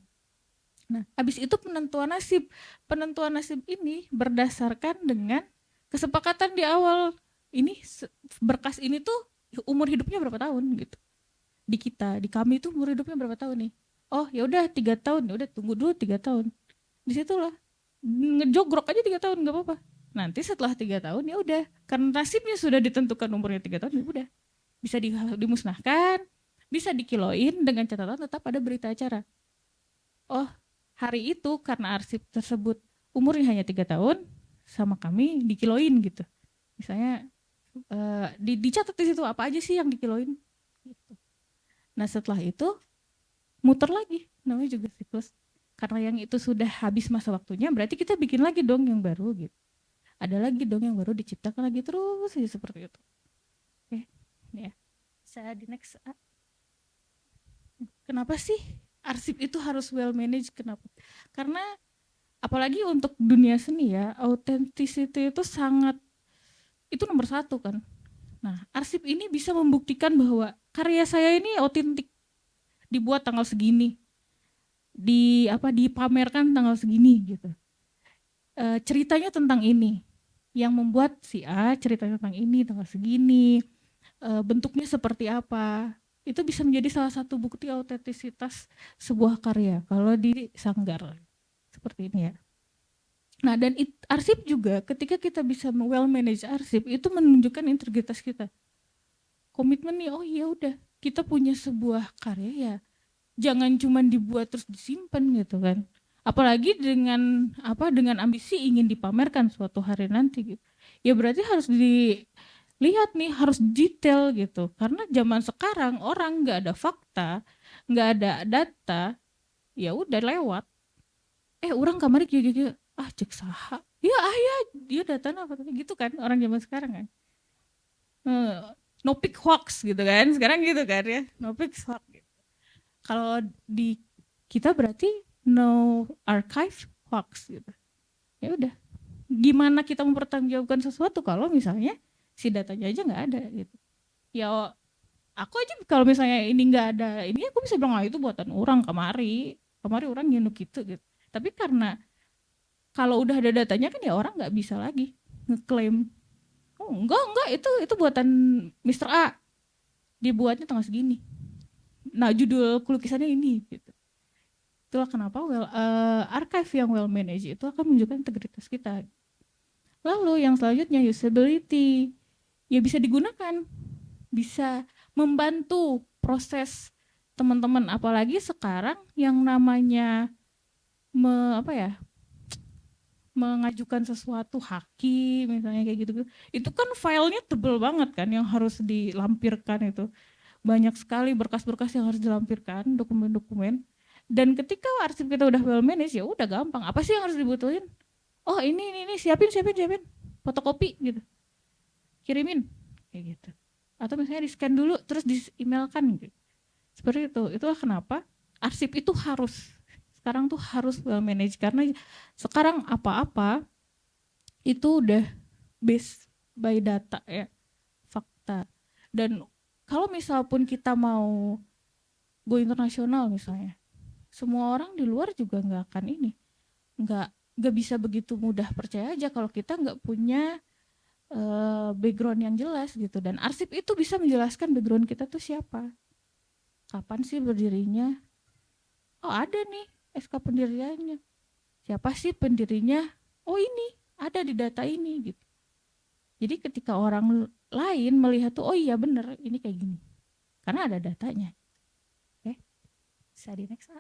Nah, habis itu penentuan nasib. Penentuan nasib ini berdasarkan dengan kesepakatan di awal. Ini berkas ini tuh umur hidupnya berapa tahun gitu. Di kita, di kami tuh umur hidupnya berapa tahun nih? Oh, ya udah 3 tahun. Ya udah tunggu dulu 3 tahun. Disitulah ngejogrok aja 3 tahun nggak apa-apa. Nanti setelah 3 tahun ya udah, karena nasibnya sudah ditentukan umurnya 3 tahun, ya udah. Bisa dimusnahkan, bisa dikiloin dengan catatan tetap ada berita acara. Oh, hari itu karena arsip tersebut umurnya hanya 3 tahun, sama kami dikiloin gitu. Misalnya dicatat di situ apa aja sih yang dikiloin. Gitu. Nah setelah itu muter lagi, namanya juga siklus. Karena yang itu sudah habis masa waktunya, berarti kita bikin lagi dong yang baru gitu. Ada lagi dong yang baru diciptakan lagi terus ya, seperti itu. Oke, ini ya. Saya di next. Kenapa sih arsip itu harus well managed? Kenapa? Karena apalagi untuk dunia seni ya, authenticity itu sangat, itu nomor satu kan. Nah, arsip ini bisa membuktikan bahwa karya saya ini otentik, dibuat tanggal segini, dipamerkan tanggal segini gitu. Ceritanya tentang ini, yang membuat si A ceritanya tentang ini tanggal segini, bentuknya seperti apa, itu bisa menjadi salah satu bukti autentisitas sebuah karya kalau di Sanggar seperti ini ya. Nah, dan arsip juga ketika kita bisa well manage arsip itu menunjukkan integritas kita. Komitmen nih, oh iya udah, kita punya sebuah karya ya, jangan cuma dibuat terus disimpan gitu kan. Apalagi dengan dengan ambisi ingin dipamerkan suatu hari nanti gitu. Ya berarti harus dilihat nih, harus detail gitu. Karena zaman sekarang orang nggak ada fakta, nggak ada data, ya udah lewat. Orang kamari gitu cek saha ya dia datanya apa gitu kan, orang zaman sekarang kan. No pick hoax gitu kan sekarang gitu kan ya, no pick hoax gitu. Kalau di kita berarti no archive hoax gitu. Ya udah, gimana kita mempertanggungjawabkan sesuatu kalau misalnya si datanya aja nggak ada gitu. Ya aku aja kalau misalnya ini nggak ada ini, aku bisa bilang itu buatan orang kamari orang nyinuk gitu. Tapi karena kalau udah ada datanya kan ya orang nggak bisa lagi ngeklaim, oh enggak itu buatan Mr. A, dibuatnya tanggal segini, nah judul lukisannya ini gitu. Itulah kenapa archive yang well managed itu akan menunjukkan integritas kita. Lalu yang selanjutnya usability, ya bisa digunakan, bisa membantu proses teman-teman, apalagi sekarang yang namanya mengajukan sesuatu hakim misalnya kayak gitu, itu kan filenya tebel banget kan yang harus dilampirkan, itu banyak sekali berkas-berkas yang harus dilampirkan, dokumen-dokumen. Dan ketika arsip kita udah well managed ya udah gampang, apa sih yang harus dibutuhin, oh ini siapin fotokopi gitu, kirimin kayak gitu, atau misalnya di scan dulu terus di emailkan gitu. Seperti itu. Itulah kenapa arsip itu sekarang tuh harus well managed, karena sekarang apa-apa itu udah based by data ya, fakta. Dan kalau misal pun kita mau go internasional misalnya, semua orang di luar juga nggak bisa begitu mudah percaya aja kalau kita nggak punya background yang jelas gitu. Dan arsip itu bisa menjelaskan background kita tuh siapa, kapan sih berdirinya, oh ada nih SK pendiriannya, siapa sih pendirinya, oh ini ada di data ini gitu. Jadi ketika orang lain melihat tuh, oh iya bener ini kayak gini, karena ada datanya. Oke, bisa di next.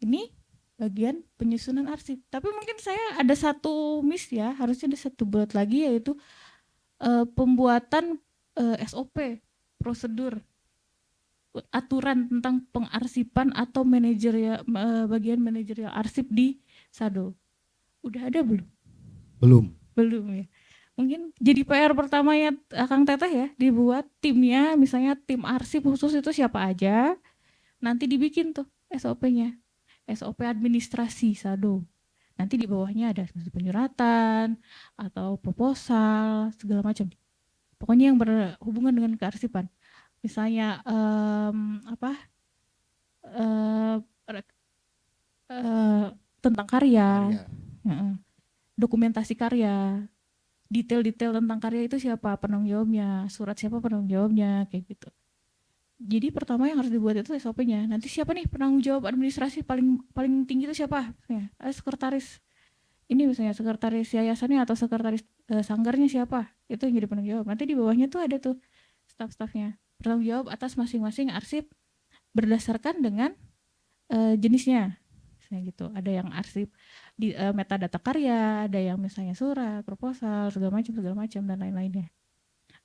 Ini bagian penyusunan arsip. Tapi mungkin saya ada satu miss ya, harusnya ada satu bullet lagi, yaitu pembuatan SOP, prosedur, aturan tentang pengarsipan atau bagian manajerial arsip di SADO. Udah ada belum? Belum ya. Mungkin jadi PR pertamanya Kang Teteh ya, dibuat timnya, misalnya tim arsip khusus itu siapa aja, nanti dibikin tuh SOP-nya, SOP administrasi SADO. Nanti di bawahnya ada penyuratan atau proposal segala macam. Pokoknya yang berhubungan dengan kearsipan. Misalnya tentang karya. Dokumentasi karya, detail-detail tentang karya itu siapa penanggung jawabnya, surat siapa penanggung jawabnya, kayak gitu. Jadi pertama yang harus dibuat itu SOP-nya. Nanti siapa nih penanggung jawab administrasi paling tinggi itu siapa? Ya, sekretaris ini misalnya, sekretaris yayasannya atau sekretaris sanggarnya siapa? Itu yang jadi penanggung jawab. Nanti di bawahnya tuh ada tuh staf-stafnya, bertanggung jawab atas masing-masing arsip berdasarkan dengan jenisnya. Misalnya gitu. Ada yang arsip di metadata karya, ada yang misalnya surat, proposal, segala macam dan lain-lainnya.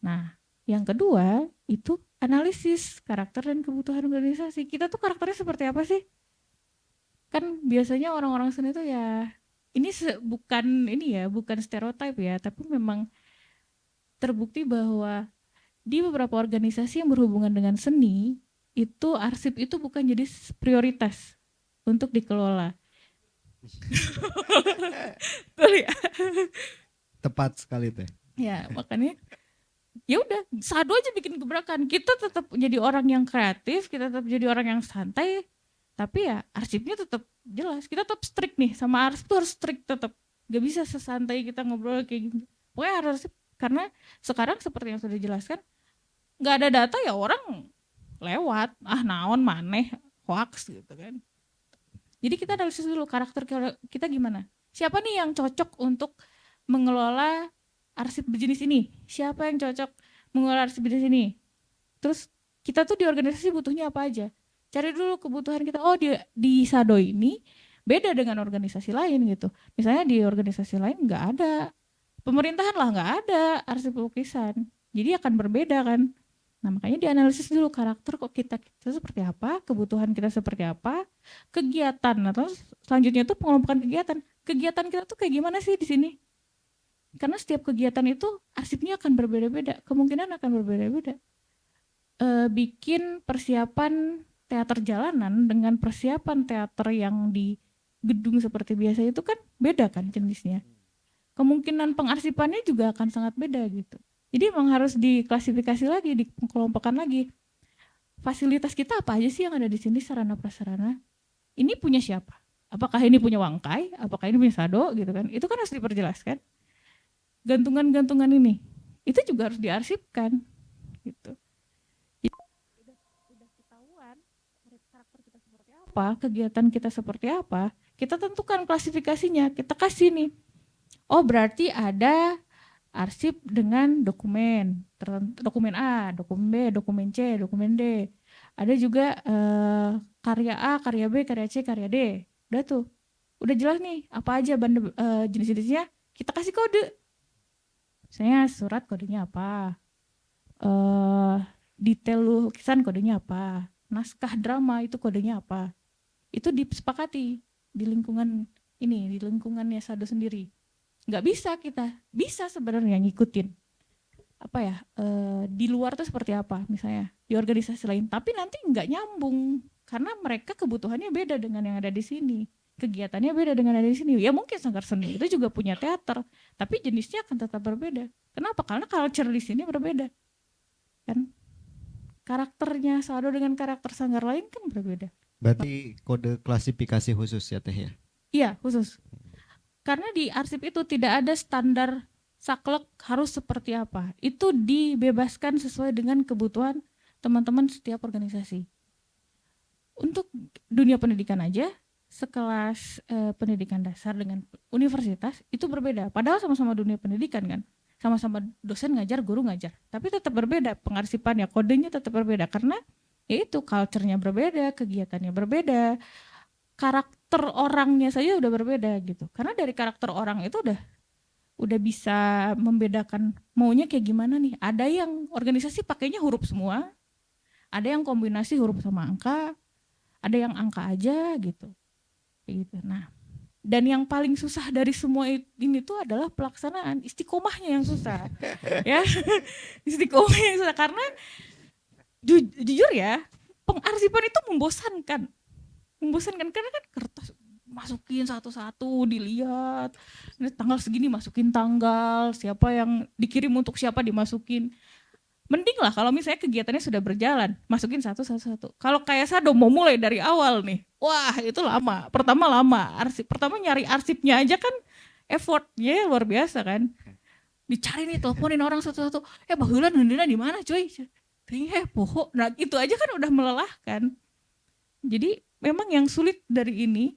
Nah, yang kedua itu analisis karakter dan kebutuhan organisasi. Kita tuh karakternya seperti apa sih? Kan biasanya orang-orang seni itu ya bukan ini ya, bukan stereotip ya, tapi memang terbukti bahwa di beberapa organisasi yang berhubungan dengan seni itu arsip itu bukan jadi prioritas untuk dikelola. Betul ya? Tepat sekali teh. Ya, makanya ya udah sadu aja bikin gebrakan. Kita tetap jadi orang yang kreatif, kita tetap jadi orang yang santai, tapi ya arsipnya tetap jelas. Kita tetap strict nih, sama arsip tuh harus strict tetap. Gak bisa sesantai kita ngobrol kayak gini. Pokoknya harus, karena sekarang seperti yang sudah dijelaskan, nggak ada data ya orang lewat, naon maneh hoax gitu kan. Jadi kita analisis dulu karakter kita gimana. Siapa nih yang cocok untuk mengelola arsip berjenis ini? Siapa yang cocok mengelola arsip berjenis ini? Terus kita tuh di organisasi butuhnya apa aja? Cari dulu kebutuhan kita. Oh, di Sado ini beda dengan organisasi lain gitu. Misalnya di organisasi lain nggak ada, pemerintahan lah nggak ada arsip lukisan. Jadi akan berbeda kan. Nah, makanya dianalisis dulu karakter kok kita seperti apa, kebutuhan kita seperti apa, kegiatan atau selanjutnya itu pengelompokan kegiatan. Kegiatan kita tuh kayak gimana sih di sini? Karena setiap kegiatan itu arsipnya akan berbeda-beda, kemungkinan akan berbeda-beda. Bikin persiapan teater jalanan dengan persiapan teater yang di gedung seperti biasa itu kan beda kan jenisnya. Kemungkinan pengarsipannya juga akan sangat beda gitu. Jadi emang harus diklasifikasi lagi, dikelompokkan lagi. Fasilitas kita apa aja sih yang ada di sini, sarana prasarana? Ini punya siapa? Apakah ini punya Wangkai? Apakah ini punya Sado gitu kan? Itu kan harus diperjelaskan. Gantungan-gantungan ini itu juga harus diarsipkan gitu. Jadi, udah ketahuan karakter kita seperti apa, kegiatan kita seperti apa, kita tentukan klasifikasinya, kita kasih nih. Oh, berarti ada arsip dengan dokumen, dokumen A, dokumen B, dokumen C, dokumen D. Ada juga karya A, karya B, karya C, karya D. Udah tuh, udah jelas nih apa aja jenis-jenisnya. Kita kasih kode. Misalnya surat kodenya apa, detail lukisan kodenya apa, naskah drama itu kodenya apa. Itu disepakati di lingkungan ini, di lingkungannya Sado sendiri. Nggak bisa sebenarnya ngikutin apa ya, di luar tuh seperti apa misalnya di organisasi lain, tapi nanti nggak nyambung karena mereka kebutuhannya beda dengan yang ada di sini, kegiatannya beda dengan yang ada di sini. Ya mungkin Sanggar Seni itu juga punya teater, tapi jenisnya akan tetap berbeda. Kenapa? Karena culture di sini berbeda kan, karakternya Sado dengan karakter sanggar lain kan berbeda. Berarti kode klasifikasi khusus ya teh ya? Iya, khusus. Karena di arsip itu tidak ada standar saklek harus seperti apa. Itu dibebaskan sesuai dengan kebutuhan teman-teman setiap organisasi. Untuk dunia pendidikan aja, sekelas pendidikan dasar dengan universitas itu berbeda. Padahal sama-sama dunia pendidikan kan. Sama-sama dosen ngajar, guru ngajar. Tapi tetap berbeda pengarsipannya, kodenya tetap berbeda. Karena yaitu culture-nya berbeda, kegiatannya berbeda, karakter orangnya saja udah berbeda gitu. Karena dari karakter orang itu udah bisa membedakan maunya kayak gimana nih. Ada yang organisasi pakainya huruf semua, ada yang kombinasi huruf sama angka, ada yang angka aja gitu. Kayak gitu. Nah, dan yang paling susah dari semua ini tuh adalah pelaksanaan, istiqomahnya yang susah. Ya. Istiqomahnya yang susah karena jujur ya, pengarsipan itu membosankan karena kan kertas masukin satu-satu, dilihat tanggal segini masukin tanggal, siapa yang dikirim untuk siapa dimasukin. Mending lah kalau misalnya kegiatannya sudah berjalan, masukin satu-satu. Kalau kayak Sado mau mulai dari awal nih, wah itu lama. Pertama nyari arsipnya aja kan effortnya luar biasa kan. Dicari nih, teleponin orang satu-satu. Bahulan hendina di mana cuy? Poho. Nah itu aja kan udah melelahkan. Jadi memang yang sulit dari ini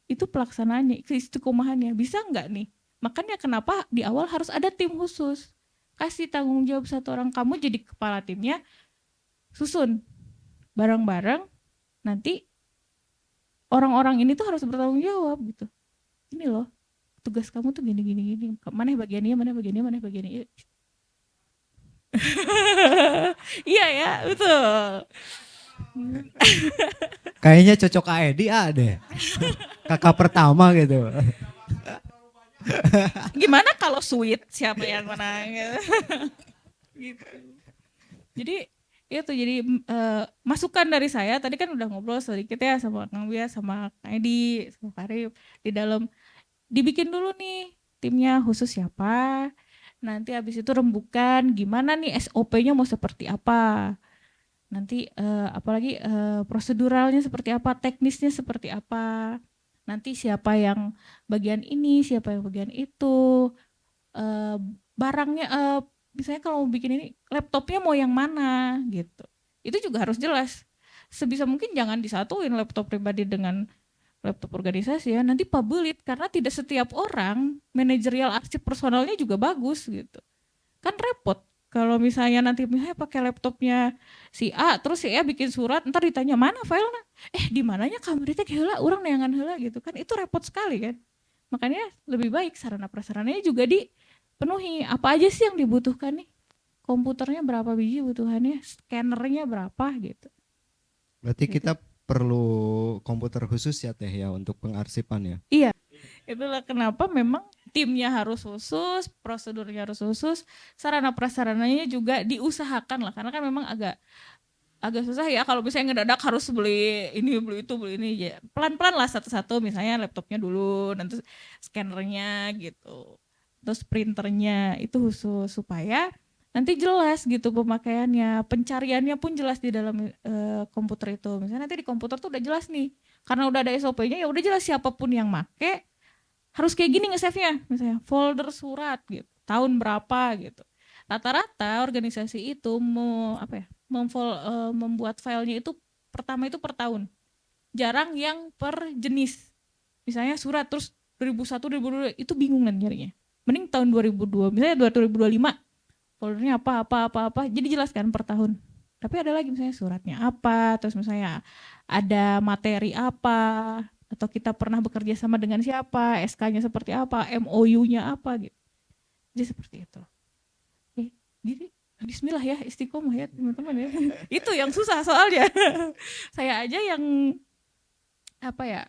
itu pelaksanaannya, keistiqomahannya. Bisa nggak nih? Makanya kenapa di awal harus ada tim khusus. Kasih tanggung jawab satu orang, kamu jadi kepala timnya, susun bareng-bareng. Nanti orang-orang ini tuh harus bertanggung jawab gitu. Ini loh, tugas kamu tuh gini. Mana bagiannya. Iya ya, betul. Kayaknya cocok Kak Edi deh. Kakak pertama gitu. Gimana kalau sweet siapa yang menang? Gitu. Jadi itu jadi masukan dari saya tadi kan udah ngobrol sedikit ya sama Kang Bia sama Kang Edi sama Karib di dalam dibikin dulu nih timnya khusus siapa. Nanti habis itu rembukan gimana nih SOP-nya mau seperti apa. Nanti apalagi proseduralnya seperti apa, teknisnya seperti apa. Nanti siapa yang bagian ini, siapa yang bagian itu. Barangnya misalnya kalau mau bikin ini laptopnya mau yang mana gitu. Itu juga harus jelas. Sebisa mungkin jangan disatuin laptop pribadi dengan laptop organisasi ya. Nanti pabelit karena tidak setiap orang manajerial arsip personalnya juga bagus gitu. Kan repot kalau misalnya nanti misalnya pakai laptopnya si A terus si A bikin surat ntar ditanya mana filenya di mananya kamar teh heula urang neangan heula gitu kan itu repot sekali kan makanya lebih baik sarana prasarananya juga dipenuhi apa aja sih yang dibutuhkan nih komputernya berapa biji butuhannya scannernya berapa gitu. Berarti kita perlu komputer khusus ya Teh ya untuk pengarsipan ya. Iya, itulah kenapa memang timnya harus khusus, prosedurnya harus khusus, sarana prasarananya juga diusahakan lah karena kan memang agak susah ya kalau misalnya ngedadak harus beli ini beli itu beli ini ya pelan-pelan lah satu-satu misalnya laptopnya dulu nanti scannernya gitu terus printernya itu khusus supaya nanti jelas gitu pemakaiannya pencariannya pun jelas di dalam komputer itu misalnya nanti di komputer tuh udah jelas nih karena udah ada SOP-nya ya udah jelas siapapun yang make harus kayak gini nge-save-nya misalnya folder surat gitu tahun berapa gitu rata-rata organisasi itu mau apa ya membuat filenya itu pertama itu per tahun jarang yang per jenis misalnya surat terus 2001 2002 itu bingung kan nyarinya mending tahun 2002 misalnya 2025 foldernya apa jadi jelas kan per tahun tapi ada lagi misalnya suratnya apa terus misalnya ada materi apa atau kita pernah bekerja sama dengan siapa, SK-nya seperti apa, MOU-nya apa gitu. Jadi seperti itu. Oke, jadi bismillah ya, istiqomah ya teman-teman ya. Itu yang susah soalnya. Saya aja yang apa ya,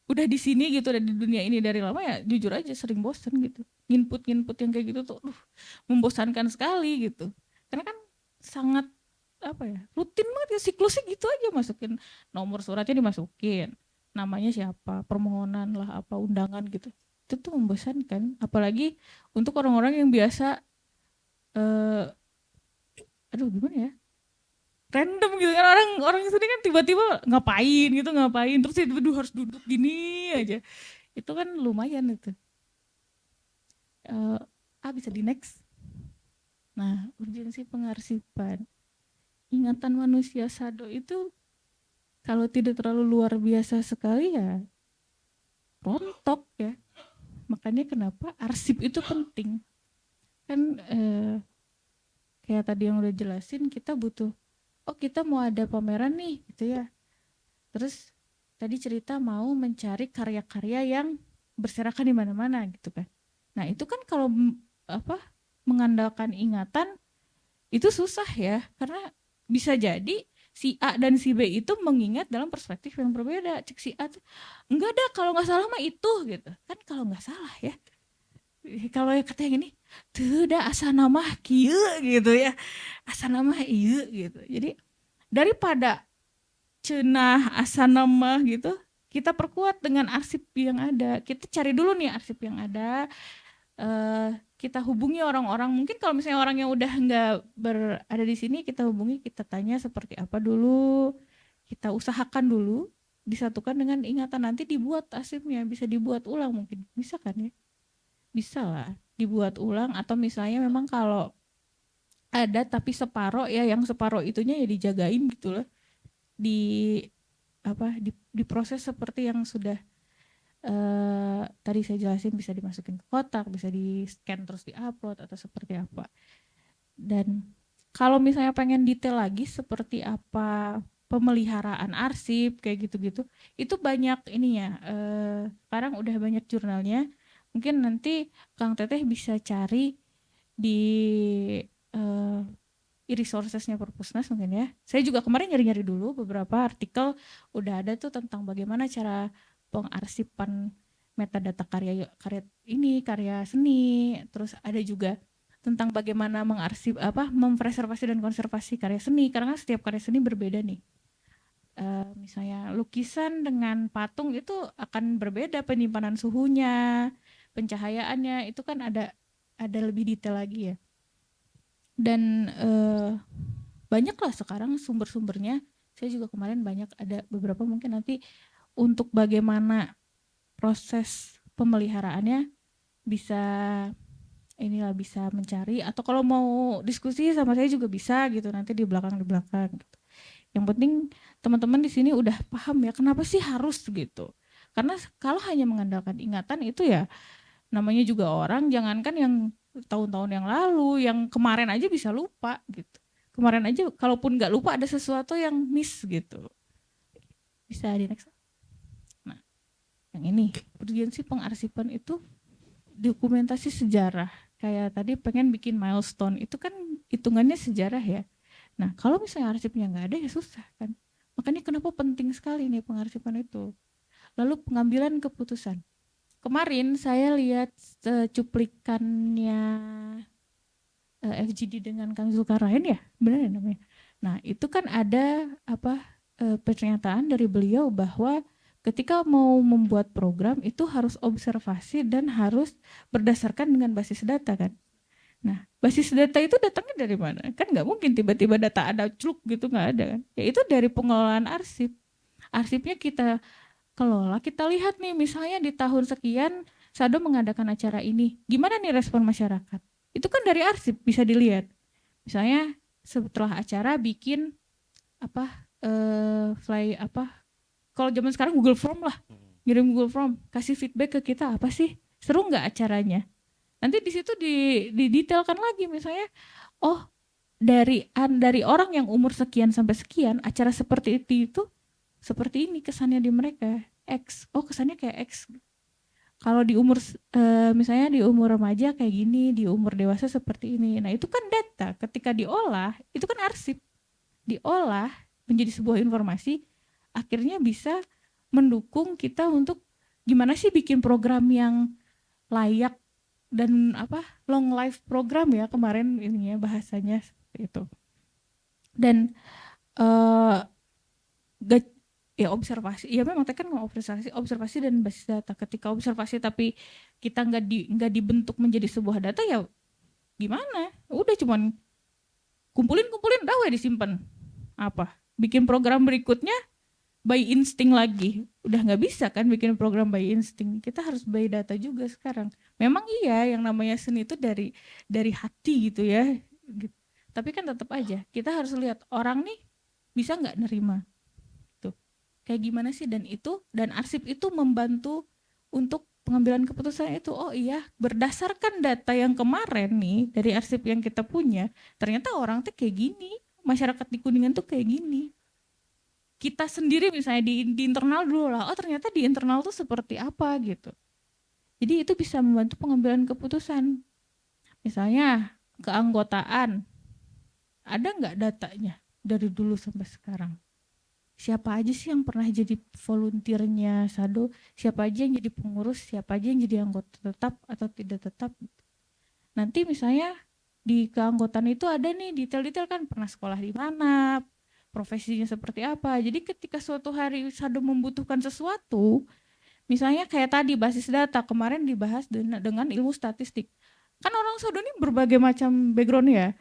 udah di sini gitu, udah di dunia ini dari lama ya jujur aja sering bosen gitu. Nginput yang kayak gitu tuh membosankan sekali gitu. Karena kan sangat apa ya, rutin banget ya siklusnya gitu aja masukin nomor suratnya dimasukin namanya siapa, permohonan lah apa undangan gitu. Itu tuh membosankan, apalagi untuk orang-orang yang biasa aduh gimana ya? Random gitu kan orang sini kan tiba-tiba ngapain terus tiba-tiba harus duduk gini aja. Itu kan lumayan itu. Bisa di next. Nah, urgensi pengarsipan. Ingatan manusia Sado itu kalau tidak terlalu luar biasa sekali ya rontok ya. Makanya kenapa arsip itu penting. Kan kayak tadi yang udah jelasin kita butuh, kita mau ada pameran nih gitu ya. Terus tadi cerita mau mencari karya-karya yang berserakan di mana-mana gitu kan. Nah itu kan kalau mengandalkan ingatan itu susah ya. Karena bisa jadi si A dan si B itu mengingat dalam perspektif yang berbeda. Cek si A tuh, enggak ada kalau nggak salah mah itu gitu. Kan kalau nggak salah ya. Kalau katanya gini, tuh dah asa nama kieu gitu ya. Asa nama ieu gitu. Jadi daripada cenah asa nama gitu, kita perkuat dengan arsip yang ada. Kita cari dulu nih arsip yang ada. Kita hubungi orang-orang mungkin kalau misalnya orang yang udah nggak berada di sini kita hubungi kita tanya seperti apa dulu kita usahakan dulu disatukan dengan ingatan nanti dibuat arsipnya bisa dibuat ulang mungkin bisa kan ya bisa lah dibuat ulang atau misalnya memang kalau ada tapi separoh ya yang separoh itunya ya dijagain gitu loh diproses seperti yang sudah tadi saya jelasin bisa dimasukin ke kotak, bisa di scan terus diupload atau seperti apa. Dan kalau misalnya pengen detail lagi seperti apa pemeliharaan arsip kayak gitu-gitu, itu banyak ininya. Sekarang udah banyak jurnalnya. Mungkin nanti Kang Teteh bisa cari di e-resourcesnya Perpusnas mungkin ya. Saya juga kemarin nyari-nyari dulu beberapa artikel udah ada tuh tentang bagaimana cara pengarsipan metadata karya karya seni. Terus ada juga tentang bagaimana mempreservasi dan konservasi karya seni, karena kan setiap karya seni berbeda nih. Misalnya lukisan dengan patung itu akan berbeda penyimpanan suhunya, pencahayaannya itu kan ada lebih detail lagi ya. Dan banyak lah sekarang sumber-sumbernya. Saya juga kemarin banyak ada beberapa, mungkin nanti untuk bagaimana proses pemeliharaannya bisa bisa mencari, atau kalau mau diskusi sama saya juga bisa gitu nanti di belakang gitu. Yang penting teman-teman di sini udah paham ya kenapa sih harus gitu. Karena kalau hanya mengandalkan ingatan itu ya namanya juga orang, jangankan yang tahun-tahun yang lalu, yang kemarin aja bisa lupa gitu. Kemarin aja kalaupun nggak lupa ada sesuatu yang miss gitu. Bisa di next. Nah, yang ini urgensi pengarsipan itu dokumentasi sejarah. Kayak tadi pengen bikin milestone, itu kan hitungannya sejarah ya. Nah, kalau misalnya arsipnya nggak ada ya susah kan. Makanya kenapa penting sekali nih pengarsipan itu. Lalu pengambilan keputusan. Kemarin saya lihat cuplikannya FGD dengan Kang Zulkarnain ya, benar ya namanya. Nah, itu kan ada pernyataan dari beliau bahwa ketika mau membuat program itu harus observasi dan harus berdasarkan dengan basis data kan. Nah, basis data itu datangnya dari mana? Kan nggak mungkin tiba-tiba data ada cluk gitu, nggak ada kan. Ya itu dari pengelolaan arsip. Arsipnya kita kelola, kita lihat nih misalnya di tahun sekian Sado mengadakan acara ini. Gimana nih respon masyarakat? Itu kan dari arsip bisa dilihat. Misalnya setelah acara bikin kalau zaman sekarang Google Form lah. Ngirim Google Form, kasih feedback ke kita apa sih? Seru nggak acaranya? Nanti di situ didetailkan lagi misalnya, oh dari orang yang umur sekian sampai sekian, acara seperti itu seperti ini kesannya di mereka, X. Oh kesannya kayak X. Kalau di umur misalnya di umur remaja kayak gini, di umur dewasa seperti ini. Nah itu kan data, ketika diolah itu kan arsip, diolah menjadi sebuah informasi, akhirnya bisa mendukung kita untuk gimana sih bikin program yang layak dan long life program ya kemarin ininya bahasanya seperti itu. Dan ya observasi, ya memang kan observasi dan basis data. Ketika observasi tapi kita nggak dibentuk menjadi sebuah data ya gimana? Udah cuman kumpulin udah disimpan. Bikin program berikutnya by insting lagi, udah nggak bisa kan bikin program by insting. Kita harus by data juga sekarang. Memang iya yang namanya seni itu dari hati gitu ya. Tapi kan tetap aja kita harus lihat orang nih bisa nggak nerima kayak gimana sih, dan arsip itu membantu untuk pengambilan keputusan itu. Oh iya, berdasarkan data yang kemarin nih dari arsip yang kita punya, ternyata orang tuh kayak gini, masyarakat di Kuningan tuh kayak gini. Kita sendiri misalnya di internal dulu lah, oh ternyata di internal tuh seperti apa gitu. Jadi itu bisa membantu pengambilan keputusan. Misalnya keanggotaan, ada nggak datanya dari dulu sampai sekarang? Siapa aja sih yang pernah jadi volunteernya Sado, siapa aja yang jadi pengurus, siapa aja yang jadi anggota tetap atau tidak tetap. Nanti misalnya di keanggotaan itu ada nih detail-detail kan, pernah sekolah di mana, profesinya seperti apa. Jadi ketika suatu hari Sado membutuhkan sesuatu, misalnya kayak tadi basis data kemarin dibahas dengan ilmu statistik. Kan orang Sado ini berbagai macam background ya.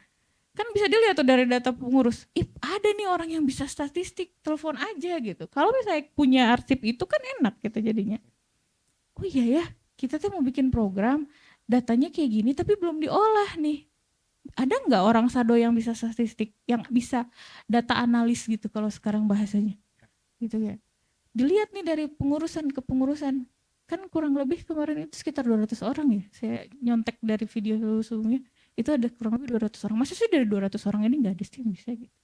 Kan bisa dilihat tuh dari data pengurus, ada nih orang yang bisa statistik, telepon aja gitu. Kalau misalnya punya arsip itu kan enak gitu jadinya. Oh iya ya, kita tuh mau bikin program, datanya kayak gini tapi belum diolah nih. Ada nggak orang Sado yang bisa statistik, yang bisa data analis gitu kalau sekarang bahasanya? Gitu ya. Dilihat nih dari pengurusan ke pengurusan. Kan kurang lebih kemarin itu sekitar 200 orang ya. Saya nyontek dari video sebelumnya. Itu ada kurang lebih 200 orang. Masa sih dari 200 orang ini nggak ada sih yang bisa gitu?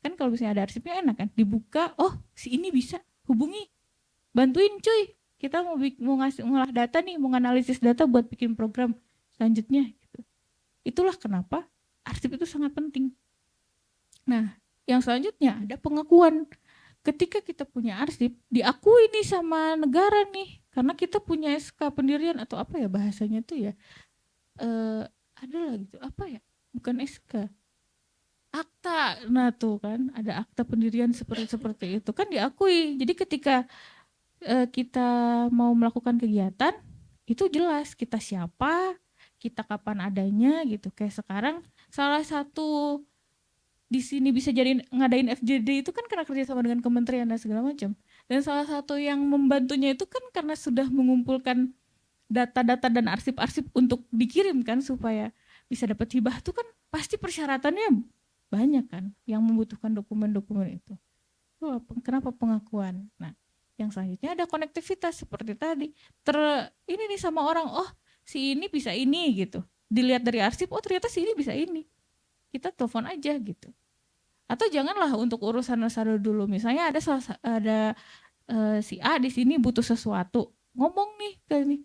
Kan kalau misalnya ada arsipnya enak kan, dibuka, oh si ini bisa, hubungi, bantuin cuy, kita mau ngolah data nih, mau analisis data buat bikin program selanjutnya gitu. Itulah kenapa arsip itu sangat penting. Nah, yang selanjutnya ada pengakuan. Ketika kita punya arsip, diakui nih sama negara nih, karena kita punya SK pendirian atau apa ya bahasanya tuh ya, ada lah gitu, apa ya, bukan SK, akta. Nah tuh kan ada akta pendirian seperti itu kan diakui. Jadi ketika kita mau melakukan kegiatan itu jelas kita siapa, kita kapan adanya gitu. Kayak sekarang salah satu di sini bisa jadi ngadain FGD itu kan karena kerjasama dengan kementerian dan segala macam. Dan salah satu yang membantunya itu kan karena sudah mengumpulkan data-data dan arsip-arsip untuk dikirimkan supaya bisa dapat hibah itu kan pasti persyaratannya banyak kan yang membutuhkan dokumen-dokumen itu. Kenapa pengakuan? Nah, yang selanjutnya ada konektivitas seperti tadi. Ini nih sama orang, oh si ini bisa ini gitu. Dilihat dari arsip, oh ternyata si ini bisa ini. Kita telepon aja gitu. Atau janganlah untuk urusan nasabah dulu. Misalnya ada si A di sini butuh sesuatu, ngomong nih ke ini,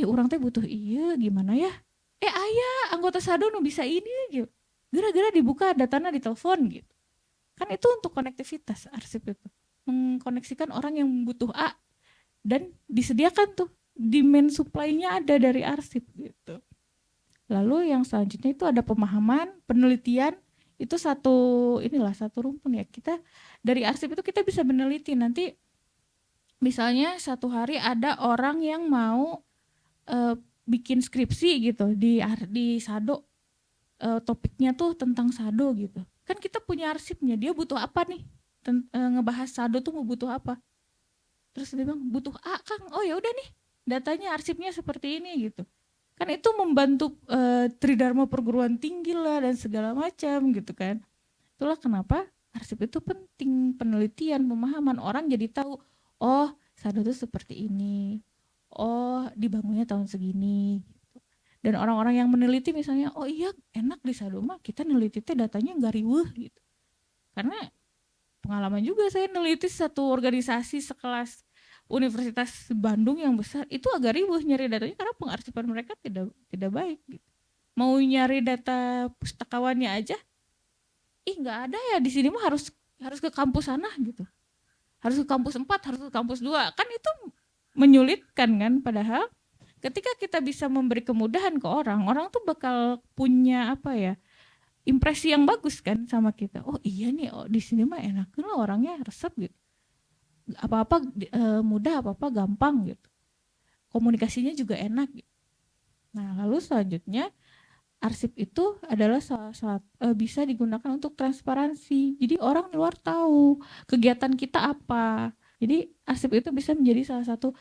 orang teh butuh iya gimana ya? Ayah anggota sado nu bisa ini gitu. Gara-gara dibuka datanya di telepon gitu. Kan itu untuk konektivitas arsip itu. Mengkoneksikan orang yang butuh A dan disediakan tuh demand supply-nya ada dari arsip gitu. Lalu yang selanjutnya itu ada pemahaman, penelitian, itu satu rumpun ya. Kita dari arsip itu kita bisa meneliti nanti misalnya satu hari ada orang yang mau bikin skripsi gitu di Sado, topiknya tuh tentang Sado gitu. Kan kita punya arsipnya, dia butuh apa nih? Ngebahas Sado tuh mau butuh apa? Terus dia bilang butuh A, Kang. Oh ya udah nih, datanya arsipnya seperti ini gitu. Kan itu membantu tridharma perguruan tinggi lah dan segala macam gitu kan. Itulah kenapa arsip itu penting, penelitian, pemahaman, orang jadi tahu, oh Sado itu seperti ini, oh dibangunnya tahun segini gitu. Dan orang-orang yang meneliti misalnya, oh iya enak di Sado mah kita neliti datanya nggak riweuh gitu. Karena pengalaman juga saya neliti satu organisasi sekelas Universitas Bandung yang besar itu agak ribuh nyari datanya karena pengarsipan mereka tidak baik gitu. Mau nyari data pustakawannya aja, nggak ada ya di sini mah harus ke kampus sana gitu. Harus ke kampus 4, harus ke kampus 2. Kan itu menyulitkan kan, padahal ketika kita bisa memberi kemudahan ke orang tuh bakal punya apa ya? Impresi yang bagus kan sama kita. Oh iya nih, oh di sini mah enak loh orangnya resep gitu. Apa-apa mudah, apa-apa gampang gitu. Komunikasinya juga enak gitu. Nah, lalu selanjutnya arsip itu adalah bisa digunakan untuk transparansi. Jadi orang luar tahu kegiatan kita apa. Jadi arsip itu bisa menjadi salah satu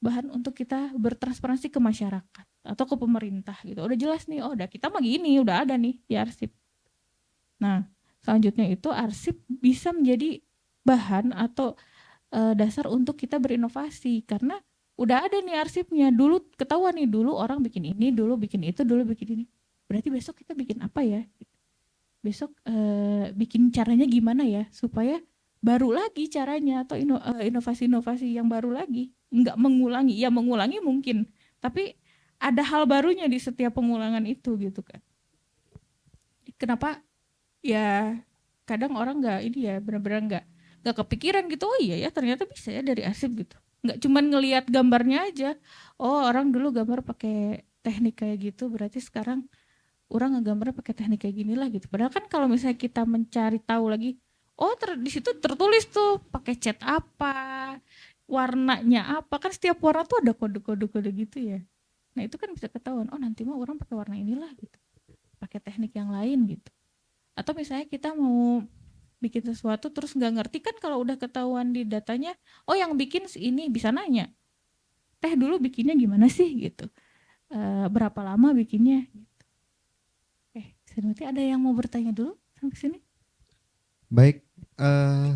bahan untuk kita bertransparansi ke masyarakat atau ke pemerintah gitu. Udah jelas nih, oh udah kita mah gini, udah ada nih di arsip. Nah, selanjutnya itu arsip bisa menjadi bahan atau dasar untuk kita berinovasi karena udah ada nih arsipnya. Dulu ketahuan nih, dulu orang bikin ini, dulu bikin itu, dulu bikin ini. Berarti besok kita bikin apa ya? Besok bikin caranya gimana ya supaya baru lagi caranya atau inovasi-inovasi yang baru lagi. Enggak mengulangi, ya mengulangi mungkin, tapi ada hal barunya di setiap pengulangan itu gitu kan. Kenapa? Ya kadang orang nggak ini ya benar-benar nggak kepikiran gitu, oh iya ya ternyata bisa ya dari arsip gitu. Nggak cuman ngelihat gambarnya aja, oh orang dulu gambar pakai teknik kayak gitu, berarti sekarang orang ngegambarnya pakai teknik kayak gini lah gitu. Padahal kan kalau misalnya kita mencari tahu lagi, oh di situ tertulis tuh pakai cat apa, warnanya apa, kan setiap warna tuh ada kode-kode gitu ya. Nah itu kan bisa ketahuan, oh nanti mah orang pakai warna inilah gitu, pakai teknik yang lain gitu. Atau misalnya kita mau bikin sesuatu terus nggak ngerti kan kalau udah ketahuan di datanya, oh yang bikin ini bisa nanya, teh dulu bikinnya gimana sih gitu, berapa lama bikinnya gitu. Berarti ada yang mau bertanya dulu sampai sini? Baik,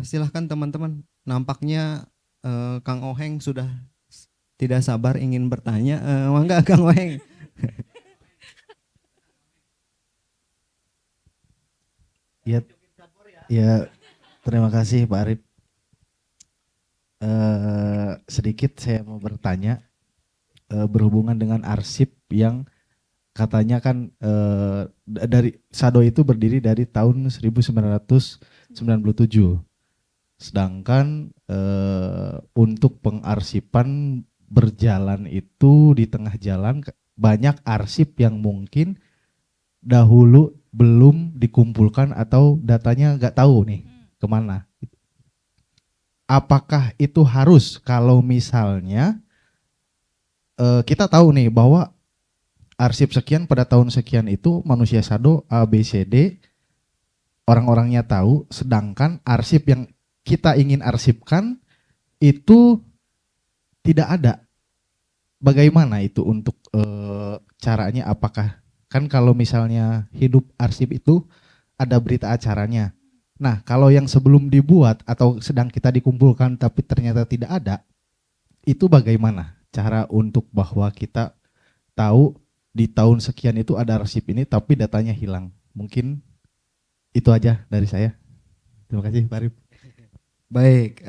silahkan teman-teman. Nampaknya Kang Oheng sudah tidak sabar ingin bertanya. Mangga Kang Oheng. Ya, terima kasih Pak Arif. Sedikit saya mau bertanya berhubungan dengan arsip yang katanya kan dari Sado itu berdiri dari tahun 1997. Sedangkan untuk pengarsipan berjalan itu di tengah jalan banyak arsip yang mungkin dahulu belum dikumpulkan atau datanya nggak tahu nih kemana. Apakah itu harus kalau misalnya kita tahu nih bahwa arsip sekian pada tahun sekian itu manusia Sado A, B, C, D orang-orangnya tahu, sedangkan arsip yang kita ingin arsipkan itu tidak ada. Bagaimana itu untuk caranya? Apakah kan kalau misalnya hidup arsip itu ada berita acaranya. Nah, kalau yang sebelum dibuat atau sedang kita dikumpulkan tapi ternyata tidak ada, itu bagaimana cara untuk bahwa kita tahu di tahun sekian itu ada arsip ini tapi datanya hilang? Mungkin itu aja dari saya. Terima kasih Pak Arif. Baik,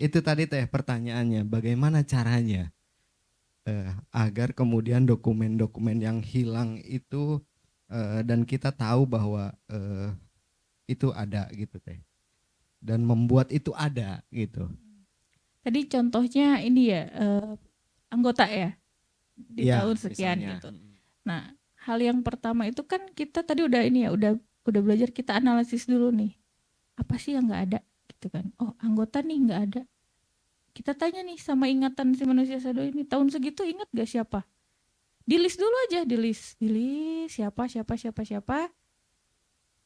itu tadi teh pertanyaannya, bagaimana caranya agar kemudian dokumen-dokumen yang hilang itu dan kita tahu bahwa itu ada gitu teh, dan membuat itu ada gitu. Tadi contohnya ini ya, anggota ya di Ya, tahun sekian misalnya. gitu. Nah, hal yang pertama itu kan kita tadi udah ini ya, udah belajar, kita analisis dulu nih, apa sih yang nggak ada gitu kan. Oh, anggota nih nggak ada. Kita tanya nih sama ingatan si manusia Sado ini, tahun segitu ingat gak siapa? Di list dulu aja, di list siapa.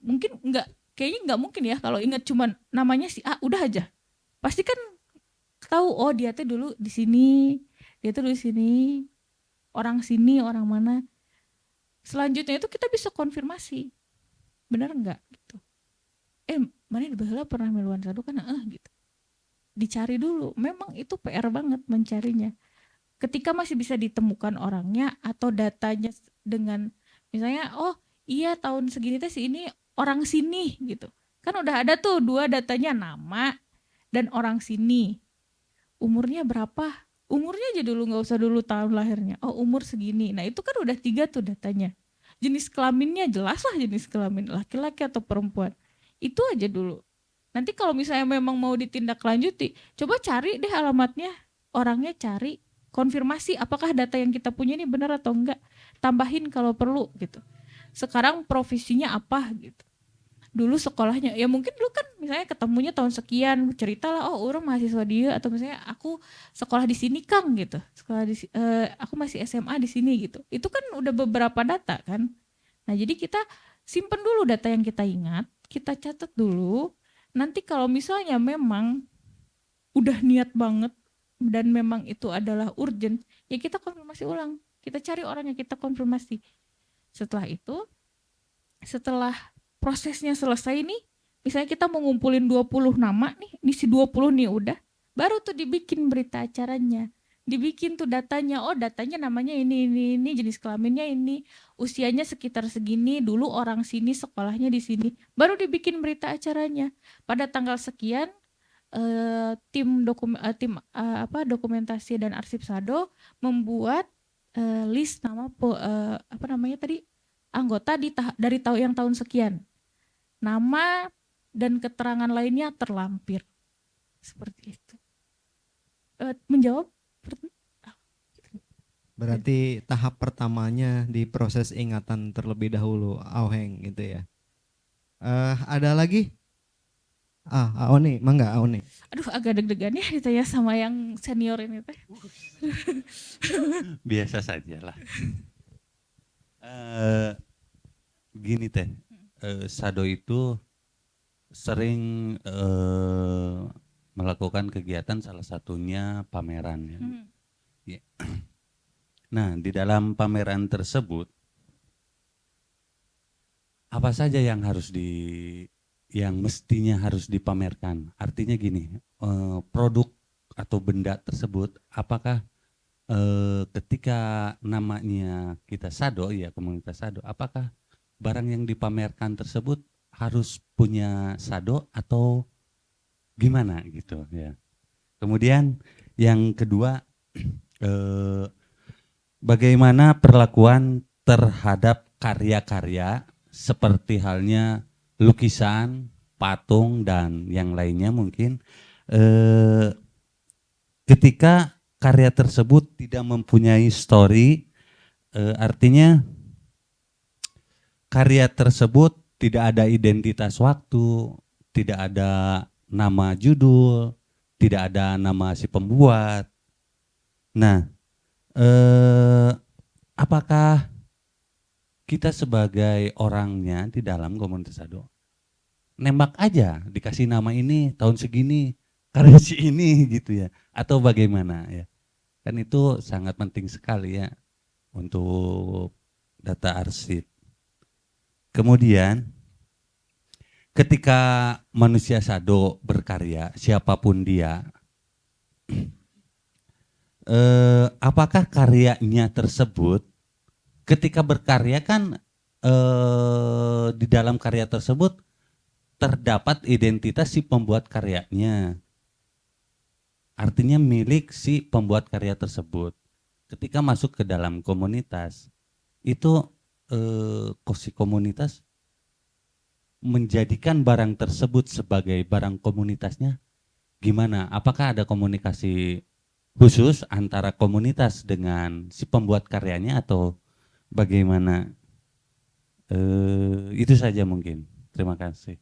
Mungkin nggak, kayaknya nggak mungkin ya kalau ingat cuman namanya si A, udah aja. Pasti kan tahu, oh dia tuh dulu di sini, orang sini, orang mana. Selanjutnya itu kita bisa konfirmasi, benar nggak gitu. Mana di baheula pernah meluan Sado kan, gitu. Dicari dulu, memang itu PR banget mencarinya. Ketika masih bisa ditemukan orangnya atau datanya dengan misalnya, oh iya tahun segini teh si ini orang sini gitu. Kan udah ada tuh 2 datanya, nama dan orang sini. Umurnya berapa? Umurnya aja dulu, nggak usah dulu tahun lahirnya. Oh umur segini. Nah itu kan udah 3 tuh datanya. Jenis kelaminnya jelas lah, jenis kelamin laki-laki atau perempuan. Itu aja dulu. Nanti kalau misalnya memang mau ditindaklanjuti, coba cari deh alamatnya, orangnya cari, konfirmasi apakah data yang kita punya ini benar atau enggak. Tambahin kalau perlu gitu. Sekarang profesinya apa gitu. Dulu sekolahnya, ya mungkin dulu kan misalnya ketemunya tahun sekian, ceritalah, oh orang mahasiswa dia, atau misalnya aku sekolah di sini Kang gitu, aku masih SMA di sini gitu. Itu kan udah beberapa data kan. Nah jadi kita simpen dulu data yang kita ingat, kita catat dulu. Nanti kalau misalnya memang udah niat banget dan memang itu adalah urgent, ya kita konfirmasi ulang, kita cari orangnya, kita konfirmasi. Setelah itu, setelah prosesnya selesai nih, misalnya kita mau ngumpulin 20 nama nih, ini si 20 nih udah, baru tuh dibikin berita acaranya, dibikin tuh datanya, oh datanya namanya ini, jenis kelaminnya ini, usianya sekitar segini, dulu orang sini, sekolahnya di sini, baru dibikin berita acaranya. Pada tanggal sekian, tim dokumentasi dan arsip Sado membuat list nama anggota dari yang tahun sekian. Nama dan keterangan lainnya terlampir. Seperti itu. Menjawab? Berarti tahap pertamanya di proses ingatan terlebih dahulu, Auheng gitu ya. Ada lagi? Aoni, mangga Aoni. Aduh, agak deg-degan ya ditanya sama yang senior ini teh. Biasa saja lah. Gini teh, Sado itu sering melakukan kegiatan, salah satunya pameran ya. Ya. Nah, di dalam pameran tersebut apa saja yang mestinya harus dipamerkan? Artinya gini, produk atau benda tersebut apakah ketika namanya kita Sado ya, komunitas Sado, apakah barang yang dipamerkan tersebut harus punya Sado atau gimana gitu ya. Kemudian yang kedua, bagaimana perlakuan terhadap karya-karya seperti halnya lukisan, patung dan yang lainnya mungkin ketika karya tersebut tidak mempunyai story, artinya karya tersebut tidak ada identitas waktu, tidak ada nama judul, tidak ada nama si pembuat. Nah, apakah kita sebagai orangnya di dalam komunitas Sado nembak aja dikasih nama ini tahun segini karya si ini gitu ya, atau bagaimana ya? Kan itu sangat penting sekali ya untuk data arsip. Kemudian ketika manusia Sado berkarya, siapapun dia, apakah karyanya tersebut ketika berkarya kan di dalam karya tersebut terdapat identitas si pembuat karyanya, artinya milik si pembuat karya tersebut. Ketika masuk ke dalam komunitas itu si komunitas menjadikan barang tersebut sebagai barang komunitasnya gimana? Apakah ada komunikasi khusus antara komunitas dengan si pembuat karyanya atau bagaimana? Itu saja mungkin. Terima kasih.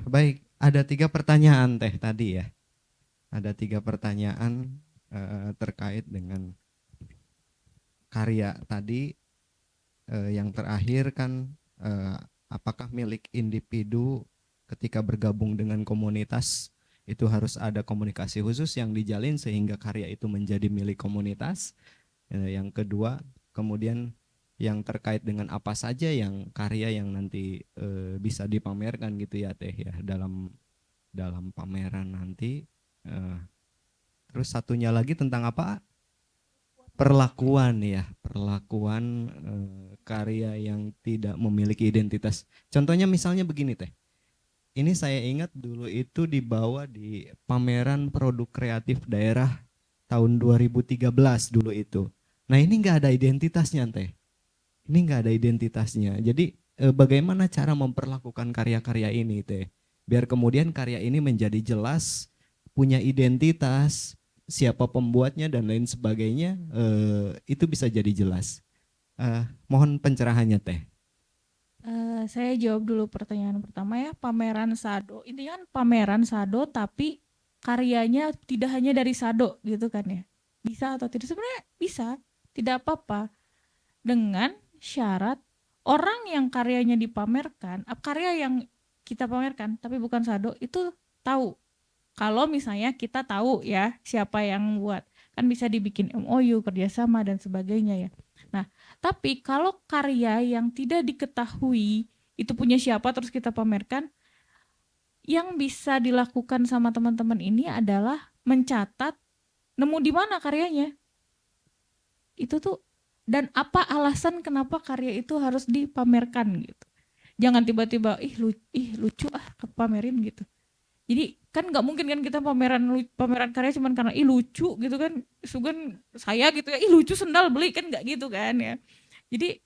Baik, ada 3 pertanyaan Teh tadi ya. Ada 3 pertanyaan terkait dengan karya tadi. Yang terakhir kan apakah milik individu ketika bergabung dengan komunitas itu harus ada komunikasi khusus yang dijalin sehingga karya itu menjadi milik komunitas. Yang kedua, kemudian yang terkait dengan apa saja yang karya yang nanti bisa dipamerkan gitu ya Teh ya dalam pameran nanti. Terus satunya lagi tentang apa? Perlakuan ya, perlakuan karya yang tidak memiliki identitas. Contohnya misalnya begini Teh. Ini saya ingat dulu itu dibawa di pameran produk kreatif daerah tahun 2013 dulu itu. Nah ini nggak ada identitasnya Teh. Ini nggak ada identitasnya. Jadi bagaimana cara memperlakukan karya-karya ini Teh? Biar kemudian karya ini menjadi jelas, punya identitas, siapa pembuatnya dan lain sebagainya, itu bisa jadi jelas. Mohon pencerahannya Teh. Saya jawab dulu pertanyaan pertama ya, pameran Sado. Intinya kan pameran Sado tapi karyanya tidak hanya dari Sado gitu kan ya. Bisa atau tidak? Sebenarnya bisa, tidak apa-apa. Dengan syarat orang yang karyanya dipamerkan, karya yang kita pamerkan tapi bukan Sado itu tahu. Kalau misalnya kita tahu ya siapa yang buat, kan bisa dibikin MOU, kerjasama dan sebagainya ya. Nah, tapi kalau karya yang tidak diketahui itu punya siapa terus kita pamerkan, yang bisa dilakukan sama teman-teman ini adalah mencatat nemu di mana karyanya. Itu tuh, dan apa alasan kenapa karya itu harus dipamerkan gitu. Jangan tiba-tiba lucu pamerin gitu. Jadi kan nggak mungkin kan kita pameran karya cuman karena lucu gitu kan, sugan saya gitu ya, lucu sendal beli, kan nggak gitu kan ya. Jadi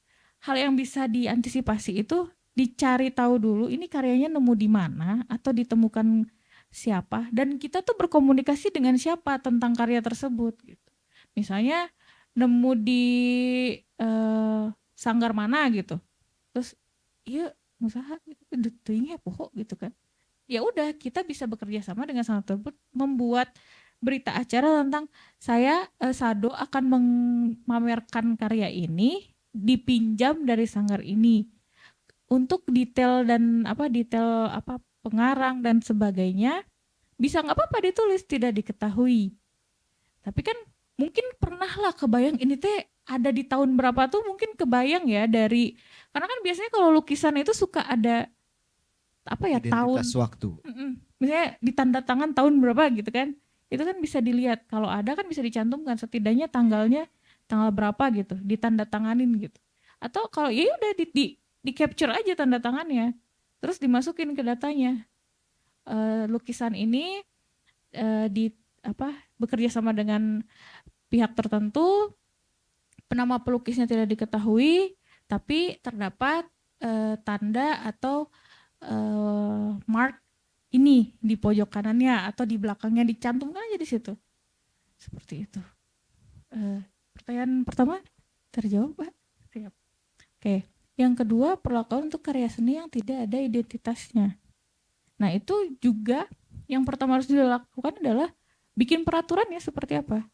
hal yang bisa diantisipasi itu dicari tahu dulu ini karyanya nemu di mana atau ditemukan siapa, dan kita tuh berkomunikasi dengan siapa tentang karya tersebut gitu. Misalnya nemu di sanggar mana gitu, terus iya usaha gitu, teuing poho gitu kan. Ya udah, kita bisa bekerja sama dengan sanggar tersebut membuat berita acara tentang saya Sado akan memamerkan karya ini dipinjam dari sanggar ini. Untuk detail pengarang dan sebagainya bisa nggak apa-apa ditulis, tidak diketahui. Tapi kan mungkin pernah lah kebayang ini teh ada di tahun berapa tuh, mungkin kebayang ya dari, karena kan biasanya kalau lukisan itu suka ada tahun Identitas waktu. misalnya di tanda tangan tahun berapa gitu kan, itu kan bisa dilihat, kalau ada kan bisa dicantumkan setidaknya tanggal berapa gitu, ditanda tanganin gitu. Atau kalau ya udah di capture aja tanda tangannya, terus dimasukin ke datanya. Lukisan ini bekerja sama dengan pihak tertentu, Nama pelukisnya tidak diketahui, tapi terdapat tanda atau mark ini di pojok kanannya atau di belakangnya, dicantumkan aja di situ. Seperti itu. Pertanyaan pertama terjawab, Pak? Siap. Oke. Yang kedua, perlakuan untuk karya seni yang tidak ada identitasnya. Nah, itu juga yang pertama harus dilakukan adalah bikin peraturan ya seperti apa.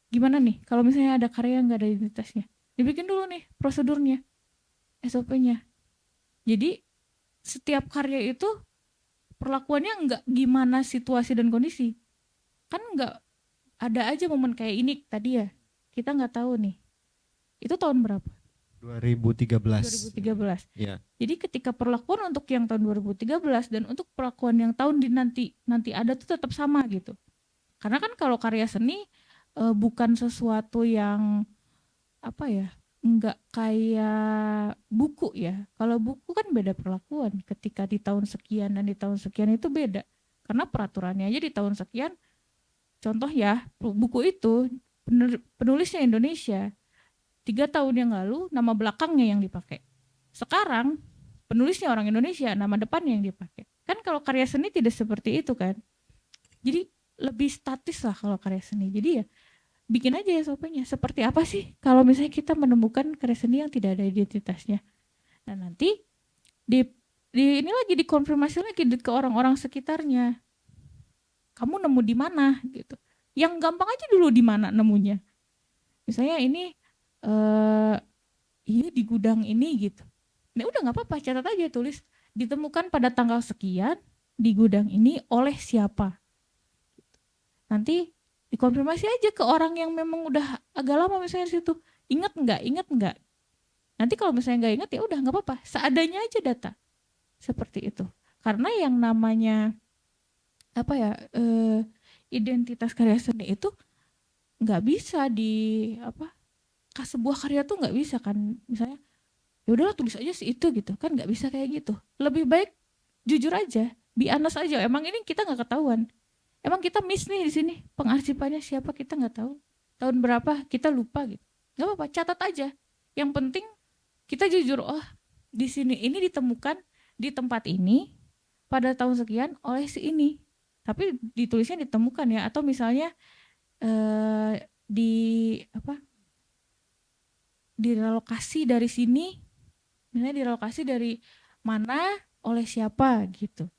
Gimana nih kalau misalnya ada karya yang nggak ada identitasnya? Dibikin dulu nih prosedurnya, SOP-nya. Jadi setiap karya itu perlakuannya nggak gimana situasi dan kondisi. Kan nggak ada aja momen kayak ini tadi ya. Kita nggak tahu nih. Itu tahun berapa? 2013. 2013. Ya. Jadi ketika perlakuan untuk yang tahun 2013 dan untuk perlakuan yang tahun nanti ada tuh tetap sama gitu. Karena kan kalau karya seni bukan sesuatu yang apa ya, nggak kayak buku ya. Kalau buku kan beda perlakuan. Ketika di tahun sekian dan di tahun sekian itu beda. Karena peraturannya aja di tahun sekian. Contoh ya, buku itu penulisnya Indonesia. 3 tahun yang lalu nama belakangnya yang dipakai. Sekarang penulisnya orang Indonesia, nama depannya yang dipakai. Kan kalau karya seni tidak seperti itu kan. Jadi lebih statis lah kalau karya seni. Jadi ya bikin aja ya SOP-nya. Seperti apa sih kalau misalnya kita menemukan karya seni yang tidak ada identitasnya. Nah nanti ini lagi dikonfirmasi lagi ke orang-orang sekitarnya. Kamu nemu di mana gitu. Yang gampang aja dulu di mana nemunya. Misalnya ini iya di gudang ini gitu. Nah udah nggak apa-apa, catat aja, tulis ditemukan pada tanggal sekian di gudang ini oleh siapa. Nanti dikonfirmasi aja ke orang yang memang udah agak lama misalnya di situ. Ingat nggak? Nanti kalau misalnya nggak ingat ya udah nggak apa-apa, seadanya aja data. Seperti itu. Karena yang namanya apa ya identitas karya seni itu nggak bisa sebuah karya tuh nggak bisa kan, misalnya ya udahlah tulis aja sih itu gitu kan, nggak bisa kayak gitu. Lebih baik jujur aja, be honest aja. Emang ini kita nggak ketahuan, emang kita miss nih di sini pengarsipannya siapa, kita nggak tahu tahun berapa, kita lupa gitu. Nggak apa-apa, catat aja. Yang penting kita jujur, oh di sini ini ditemukan di tempat ini pada tahun sekian oleh si ini, tapi ditulisnya ditemukan ya, atau misalnya direlokasi dari sini, misalnya direlokasi dari mana oleh siapa gitu.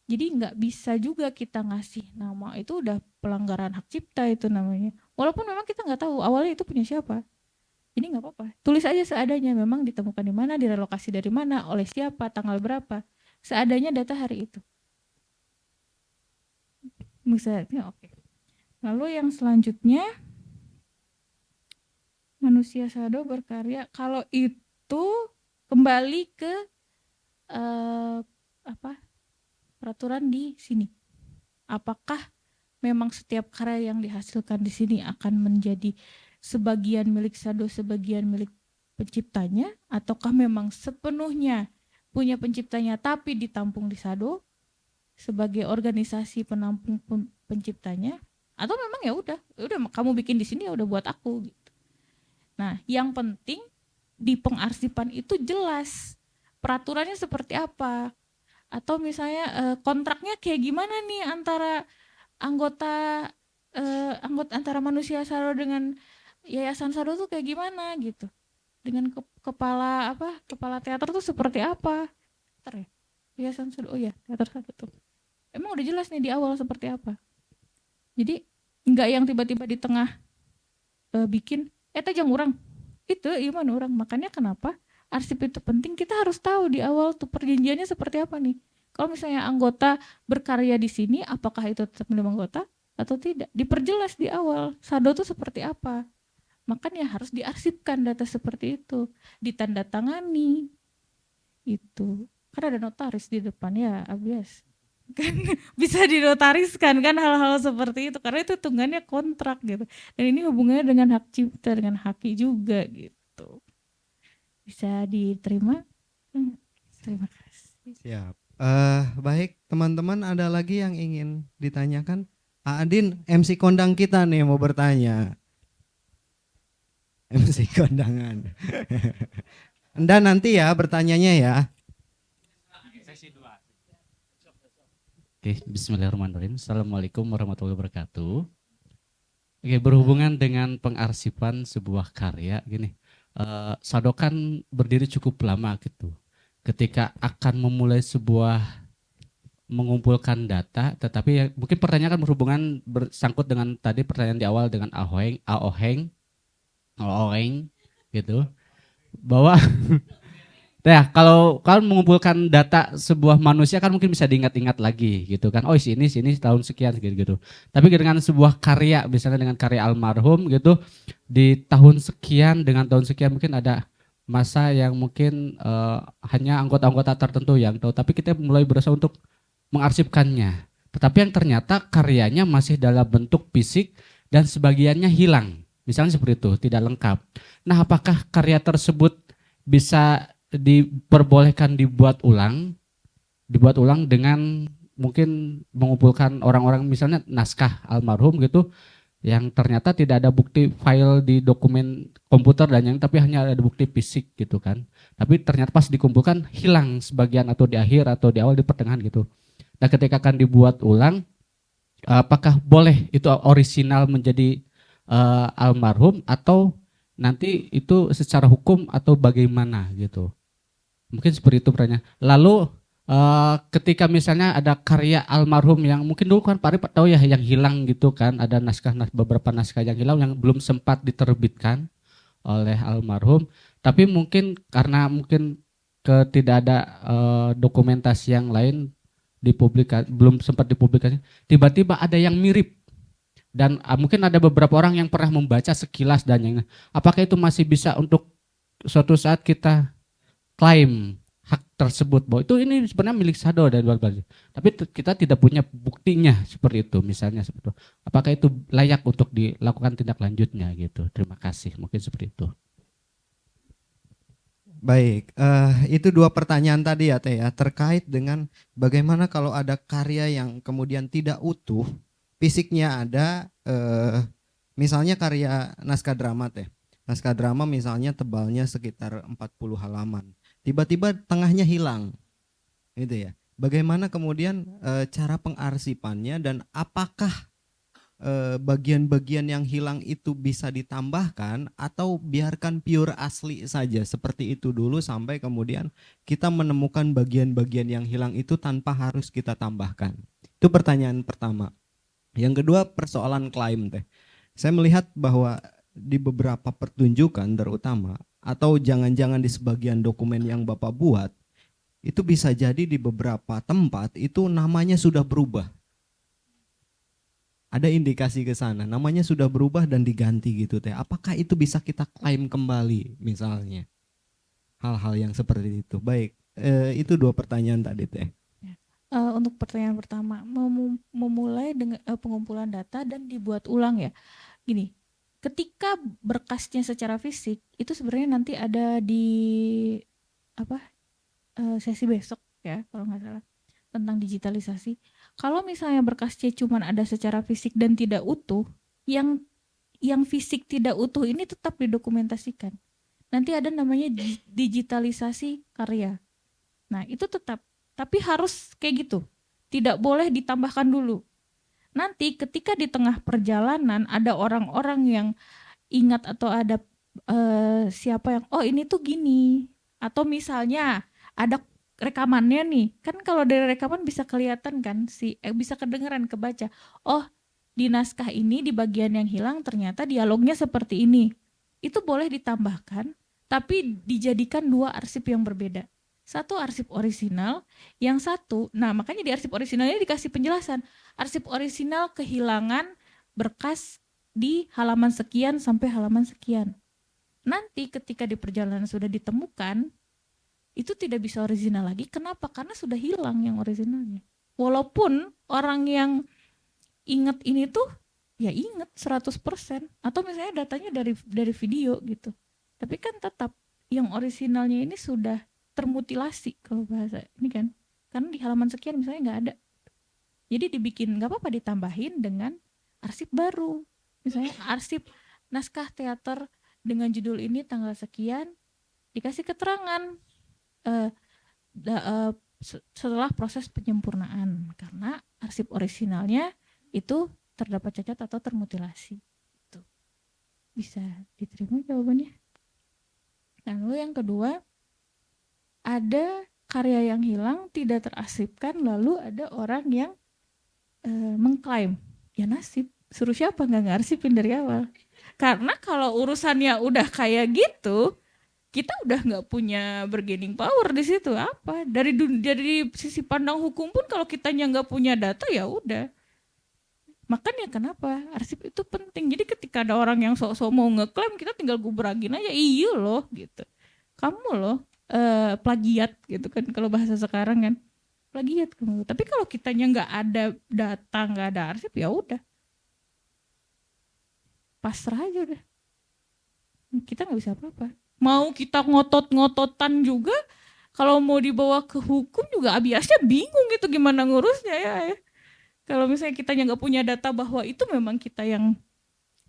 Jadi nggak bisa juga kita ngasih nama, itu udah pelanggaran hak cipta itu namanya. Walaupun memang kita nggak tahu awalnya itu punya siapa. Jadi nggak apa-apa, tulis aja seadanya, memang ditemukan di mana, direlokasi dari mana, oleh siapa, tanggal berapa, seadanya data hari itu. Misalnya oke. Lalu yang selanjutnya, manusia Sado berkarya, kalau itu kembali ke peraturan di sini. Apakah memang setiap karya yang dihasilkan di sini akan menjadi sebagian milik Sado, sebagian milik penciptanya, ataukah memang sepenuhnya punya penciptanya tapi ditampung di Sado sebagai organisasi penampung penciptanya, atau memang ya udah kamu bikin di sini ya udah buat aku gitu. Nah, yang penting di pengarsipan itu jelas peraturannya seperti apa, atau misalnya kontraknya kayak gimana nih antara anggota antara manusia Sado dengan Yayasan Sado tuh kayak gimana gitu, dengan kepala teater tuh seperti apa, teater ya, Yayasan Sado, oh ya teater Sado tuh emang udah jelas nih di awal seperti apa. Jadi nggak yang tiba-tiba di tengah bikin tajang orang itu gimana orang. Makanya kenapa arsip itu penting, kita harus tahu di awal tuh perjanjiannya seperti apa nih. Kalau misalnya anggota berkarya di sini, apakah itu tetap milik anggota atau tidak, diperjelas di awal Sado tuh seperti apa. Makanya harus diarsipkan data seperti itu, ditandatangani itu, karena ada notaris di depan ya, Abias kan bisa dinotariskan kan hal-hal seperti itu, karena itu hitungannya kontrak gitu, dan ini hubungannya dengan hak cipta, dengan haki juga gitu. Bisa diterima? Terima kasih. Siap. Baik teman-teman, ada lagi yang ingin ditanyakan? Adin, MC kondang kita nih mau bertanya. MC kondangan. Anda nanti ya bertanyanya ya. Oke, bismillahirrahmanirrahim. Assalamualaikum warahmatullahi wabarakatuh. Oke, berhubungan dengan pengarsipan sebuah karya gini. Sado kan berdiri cukup lama gitu. Ketika akan memulai sebuah mengumpulkan data, tetapi ya, mungkin pertanyaan kan berhubungan bersangkut dengan tadi pertanyaan di awal dengan Aoheng gitu. Bahwa ya kalau mengumpulkan data sebuah manusia kan mungkin bisa diingat-ingat lagi gitu kan. Oh sini tahun sekian gitu. Tapi dengan sebuah karya misalnya dengan karya almarhum gitu di tahun sekian dengan tahun sekian mungkin ada masa yang mungkin hanya anggota-anggota tertentu yang tahu. Tapi kita mulai berusaha untuk mengarsipkannya. Tetapi yang ternyata karyanya masih dalam bentuk fisik dan sebagiannya hilang. Misalnya seperti itu, tidak lengkap. Nah, apakah karya tersebut bisa diperbolehkan dibuat ulang dengan mungkin mengumpulkan orang-orang misalnya naskah almarhum gitu yang ternyata tidak ada bukti file di dokumen komputer dan yang tapi hanya ada bukti fisik gitu kan. Tapi ternyata pas dikumpulkan hilang sebagian atau di akhir atau di awal di pertengahan gitu. Nah, ketika akan dibuat ulang apakah boleh itu orisinal menjadi almarhum atau nanti itu secara hukum atau bagaimana gitu. Mungkin seperti itu pertanyaan. Lalu ketika misalnya ada karya almarhum yang mungkin dulu kan Pak Arif tahu ya yang hilang gitu kan, ada beberapa naskah yang hilang yang belum sempat diterbitkan oleh almarhum, tapi mungkin karena mungkin tidak ada dokumentasi yang lain belum sempat dipublikasi, tiba-tiba ada yang mirip dan mungkin ada beberapa orang yang pernah membaca sekilas dan yang apakah itu masih bisa untuk suatu saat kita klaim hak tersebut bahwa itu ini sebenarnya milik Sado dan sebagainya. Tapi kita tidak punya buktinya seperti itu misalnya seperti itu. Apakah itu layak untuk dilakukan tindak lanjutnya gitu. Terima kasih. Mungkin seperti itu. Baik, itu dua pertanyaan tadi ya Teh ya, terkait dengan bagaimana kalau ada karya yang kemudian tidak utuh, fisiknya ada, misalnya karya naskah drama Teh. Naskah drama misalnya tebalnya sekitar 40 halaman. Tiba-tiba tengahnya hilang, gitu ya. Bagaimana kemudian cara pengarsipannya dan apakah bagian-bagian yang hilang itu bisa ditambahkan atau biarkan pure asli saja seperti itu dulu sampai kemudian kita menemukan bagian-bagian yang hilang itu tanpa harus kita tambahkan. Itu pertanyaan pertama. Yang kedua persoalan klaim Teh. Saya melihat bahwa di beberapa pertunjukan terutama atau jangan-jangan di sebagian dokumen yang Bapak buat itu bisa jadi di beberapa tempat itu namanya sudah berubah. Ada indikasi ke sana, namanya sudah berubah dan diganti gitu Teh. Apakah itu bisa kita klaim kembali misalnya? Hal-hal yang seperti itu. Baik, itu dua pertanyaan tadi Teh. Untuk pertanyaan pertama, memulai dengan pengumpulan data dan dibuat ulang ya. Gini, ketika berkasnya secara fisik itu sebenarnya nanti ada di sesi besok ya kalau nggak salah tentang digitalisasi. Kalau misalnya berkasnya cuma ada secara fisik dan tidak utuh, yang fisik tidak utuh ini tetap didokumentasikan. Nanti ada namanya digitalisasi karya. Nah itu tetap, tapi harus kayak gitu. Tidak boleh ditambahkan dulu. Nanti ketika di tengah perjalanan ada orang-orang yang ingat atau ada siapa yang oh ini tuh gini, atau misalnya ada rekamannya nih, kan kalau dari rekaman bisa kelihatan kan bisa kedengeran kebaca, oh di naskah ini di bagian yang hilang ternyata dialognya seperti ini, itu boleh ditambahkan tapi dijadikan dua arsip yang berbeda. Satu arsip orisinal, yang satu, nah makanya di arsip orisinalnya dikasih penjelasan, arsip orisinal kehilangan berkas di halaman sekian sampai halaman sekian. Nanti ketika di perjalanan sudah ditemukan, itu tidak bisa orisinal lagi. Kenapa? Karena sudah hilang yang orisinalnya. Walaupun orang yang ingat ini tuh ya ingat 100%, atau misalnya datanya dari video gitu. Tapi kan tetap yang orisinalnya ini sudah termutilasi kalau bahasa ini kan. Karena di halaman sekian misalnya nggak ada. Jadi dibikin nggak apa-apa ditambahin dengan arsip baru. Misalnya arsip naskah teater dengan judul ini tanggal sekian, dikasih keterangan setelah proses penyempurnaan, karena arsip orisinalnya itu terdapat cacat atau termutilasi. Itu bisa diterima jawabannya. Lalu yang kedua, ada karya yang hilang tidak terarsipkan, lalu ada orang yang mengklaim, ya nasib, suruh siapa nggak ngarsipin dari awal. Karena kalau urusannya udah kayak gitu, kita udah nggak punya bargaining power di situ. Apa dari sisi pandang hukum pun, kalau kitanya nggak punya data ya udah. Makanya kenapa arsip itu penting. Jadi ketika ada orang yang sok-sok mau ngeklaim, kita tinggal gubragin aja, iya loh gitu, kamu loh plagiat gitu kan, kalau bahasa sekarang kan plagiat kamu. Tapi kalau kitanya nggak ada data, nggak ada arsip, ya udah pasrah aja udah, kita nggak bisa apa-apa. Mau kita ngotot-ngototan juga, kalau mau dibawa ke hukum juga abiasnya bingung gitu gimana ngurusnya ya. Kalau misalnya kitanya nggak punya data bahwa itu memang kita yang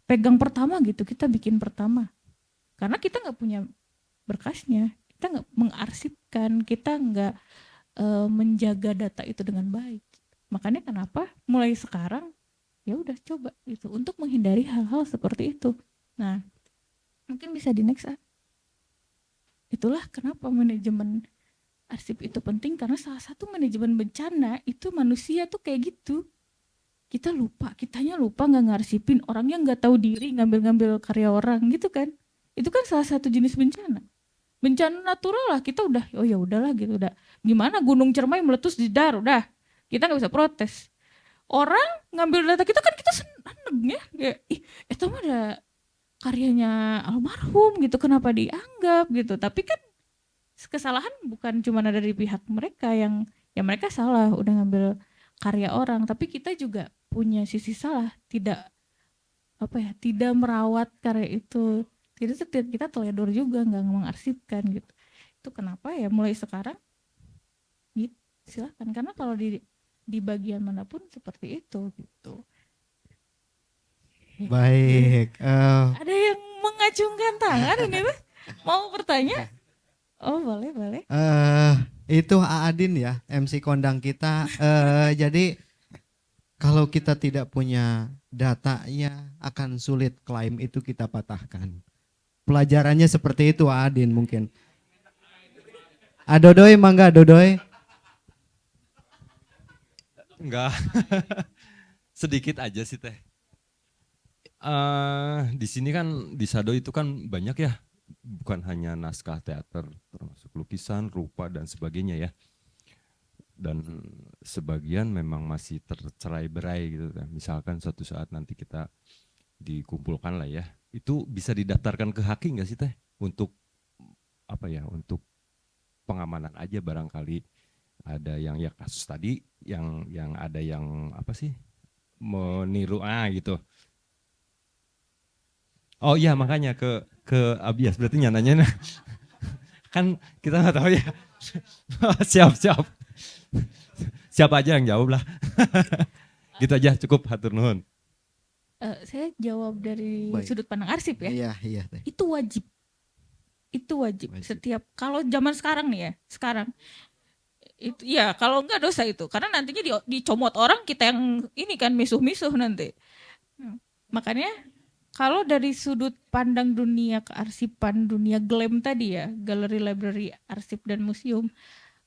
pegang pertama gitu, kita bikin pertama, karena kita nggak punya berkasnya, kita nggak mengarsipkan, kita nggak menjaga data itu dengan baik. Makanya kenapa mulai sekarang ya udah coba gitu untuk menghindari hal-hal seperti itu. Nah, mungkin bisa di next. Itulah kenapa manajemen arsip itu penting, karena salah satu manajemen bencana itu manusia tuh kayak gitu. Kita lupa, kitanya lupa nggak ngarsipin, orangnya nggak tahu diri ngambil-ngambil karya orang gitu kan. Itu kan salah satu jenis bencana. Bencana natural lah, kita udah oh ya udahlah gitu, udah gimana gunung Cermai meletus di dar, udah kita nggak bisa protes. Orang ngambil data kita kan kita seneng ya, kayak ih itu mah ada karyanya almarhum gitu, kenapa dianggap gitu. Tapi kan kesalahan bukan cuma ada di pihak mereka, yang ya mereka salah udah ngambil karya orang, tapi kita juga punya sisi salah, tidak tidak merawat karya itu. Kita teledor juga, nggak mengarsipkan gitu. Itu kenapa ya mulai sekarang gitu, silakan, karena kalau di bagian manapun seperti itu gitu. Baik. Ada yang mengacungkan tangan ini tuh mau bertanya? Oh boleh. Itu Aadin ya, MC kondang kita. Jadi kalau kita tidak punya datanya, akan sulit klaim itu kita patahkan. Pelajarannya seperti itu Aadin mungkin. Dodoy, mangga Dodoy. Enggak, sedikit aja sih teh. Di sini kan di Sado itu kan banyak ya, bukan hanya naskah teater, termasuk lukisan, rupa dan sebagainya ya. Dan sebagian memang masih tercerai-berai gitu. Misalkan suatu saat nanti kita dikumpulkan lah ya, itu bisa didaftarkan ke Haki nggak sih teh? Untuk untuk pengamanan aja barangkali ada yang ya kasus tadi, yang ada yang meniru gitu. Oh iya makanya ke Abias berarti nyananya kan kita nggak tahu ya. siap siapa aja yang jawab lah. Gitu aja cukup, hatur nuhun. Saya jawab dari Baik. sudut pandang arsip ya. Iya teh. Itu wajib. Setiap kalau zaman sekarang nih ya, itu ya kalau enggak dosa itu, karena nantinya dicomot orang, kita yang ini kan misuh-misuh nanti. Makanya kalau dari sudut pandang dunia kearsipan, dunia GLAM tadi ya, galeri, library, arsip dan museum,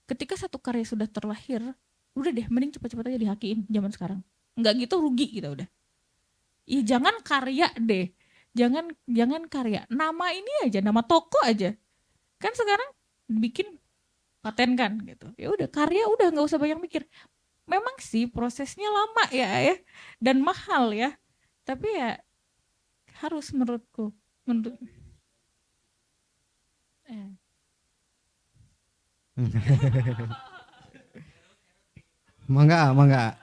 ketika satu karya sudah terlahir, udah deh mending cepat-cepat aja dihakiin zaman sekarang. Enggak gitu rugi kita udah. Ih jangan karya deh. Jangan karya. Nama ini aja, nama toko aja. Kan sekarang bikin paten kan gitu. Ya udah karya udah nggak usah banyak mikir. Memang sih prosesnya lama ya dan mahal ya. Tapi ya harus menurutku. Mangga.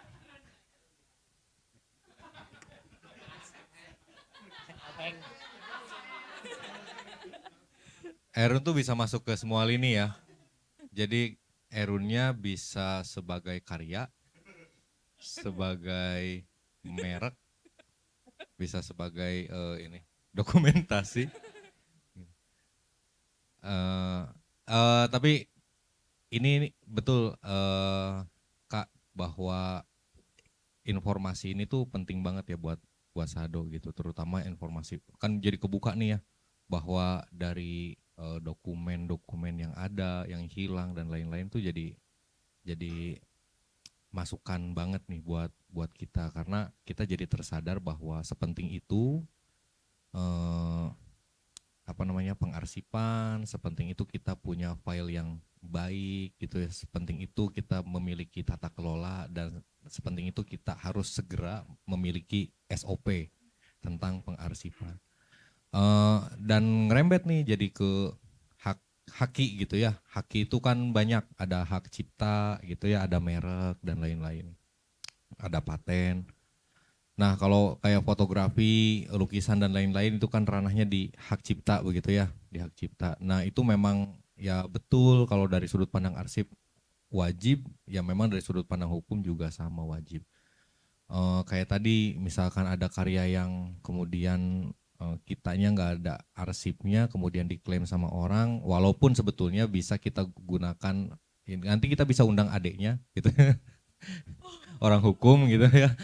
Erun tuh bisa masuk ke semua lini ya. Jadi Erunnya bisa sebagai karya, sebagai merek, bisa sebagai dokumentasi, Eh, tapi ini betul Kak, bahwa informasi ini tuh penting banget ya buat Sado gitu, terutama informasi kan jadi kebuka nih ya bahwa dari dokumen-dokumen yang ada, yang hilang dan lain-lain tuh jadi masukan banget nih buat kita, karena kita jadi tersadar bahwa sepenting itu eh, apa namanya pengarsipan, sepenting itu kita punya file yang baik gitu ya, sepenting itu kita memiliki tata kelola, dan sepenting itu kita harus segera memiliki SOP tentang pengarsipan. Dan ngerembet nih jadi ke haki gitu ya. Haki itu kan banyak, ada hak cipta gitu ya, ada merek dan lain-lain, ada paten. Nah, kalau kayak fotografi, lukisan dan lain-lain itu kan ranahnya di hak cipta begitu ya, di hak cipta. Nah, itu memang ya betul kalau dari sudut pandang arsip wajib, ya memang dari sudut pandang hukum juga sama wajib. Kayak tadi misalkan ada karya yang kemudian kitanya nggak ada arsipnya, kemudian diklaim sama orang, walaupun sebetulnya bisa kita gunakan, nanti kita bisa undang adiknya gitu, orang hukum gitu ya,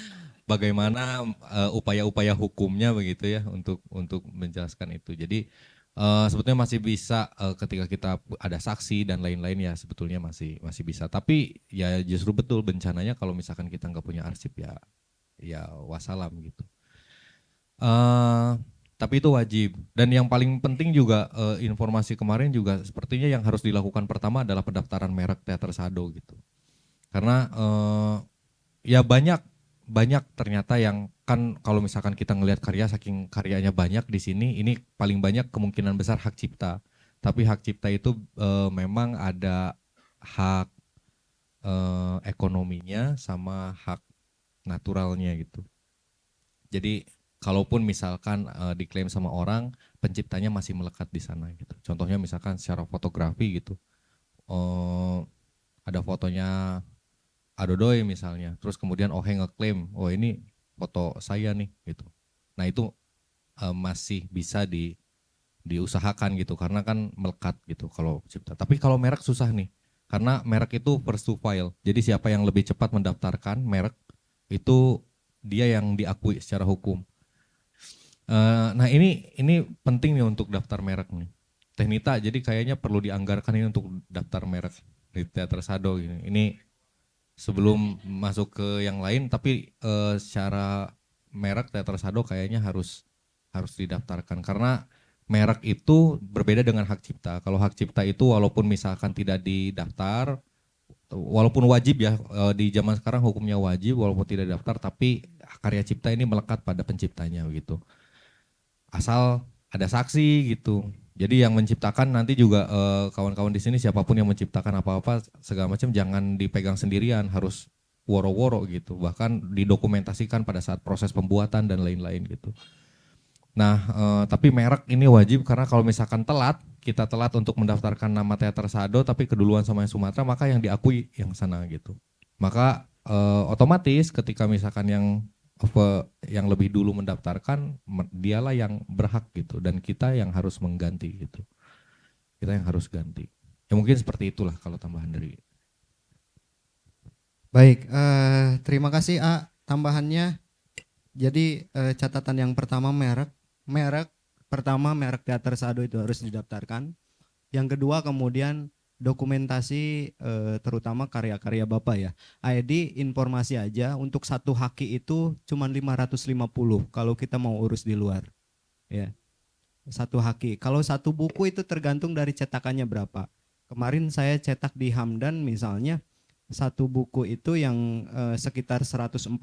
bagaimana upaya-upaya hukumnya begitu ya untuk menjelaskan itu. Jadi sebetulnya masih bisa ketika kita ada saksi dan lain-lain ya, sebetulnya masih bisa. Tapi ya justru betul bencananya kalau misalkan kita nggak punya arsip ya wassalam gitu. Tapi itu wajib. Dan yang paling penting juga informasi kemarin juga sepertinya yang harus dilakukan pertama adalah pendaftaran merek teater Sado gitu. Karena ya banyak ternyata yang kan kalau misalkan kita ngelihat karya, saking karyanya banyak di sini, ini paling banyak kemungkinan besar hak cipta. Tapi hak cipta itu memang ada hak ekonominya sama hak naturalnya gitu. Jadi kalaupun misalkan diklaim sama orang, penciptanya masih melekat di sana gitu. Contohnya misalkan secara fotografi gitu, ada fotonya Adodoy misalnya, terus kemudian Ohe ngeklaim, oh ini foto saya nih gitu. Nah itu masih bisa diusahakan gitu, karena kan melekat gitu kalau cipta. Tapi kalau merek susah nih, karena merek itu first to file. Jadi siapa yang lebih cepat mendaftarkan merek itu dia yang diakui secara hukum. Nah ini penting nih untuk daftar merek nih. Teknita jadi kayaknya perlu dianggarkan ini untuk daftar merek di Teater Sado gini. Ini sebelum masuk ke yang lain, tapi secara merek Teater Sado kayaknya harus didaftarkan, karena merek itu berbeda dengan hak cipta. Kalau hak cipta itu walaupun misalkan tidak didaftar, walaupun wajib ya, di zaman sekarang hukumnya wajib walaupun tidak daftar, tapi karya cipta ini melekat pada penciptanya gitu. Asal ada saksi gitu. Jadi yang menciptakan nanti juga kawan-kawan di sini, siapapun yang menciptakan apa-apa segala macam jangan dipegang sendirian, harus woro-woro gitu. Bahkan didokumentasikan pada saat proses pembuatan dan lain-lain gitu. Nah, tapi merek ini wajib, karena kalau misalkan kita telat untuk mendaftarkan nama Teater Sado tapi keduluan sama yang Sumatera, maka yang diakui yang sana gitu. Maka otomatis ketika misalkan yang lebih dulu mendaftarkan, dialah yang berhak gitu, dan kita yang harus mengganti gitu. Kita yang harus ganti. Ya mungkin seperti itulah kalau tambahan dari. Baik, terima kasih A tambahannya. Jadi catatan yang pertama merek pertama merek Teater Sado itu harus didaftarkan. Yang kedua kemudian dokumentasi terutama karya-karya Bapak ya. ID informasi aja, untuk satu haki itu cuma 550 kalau kita mau urus di luar. Ya. Satu haki. Kalau satu buku itu tergantung dari cetakannya berapa. Kemarin saya cetak di Hamdan misalnya, satu buku itu yang sekitar 144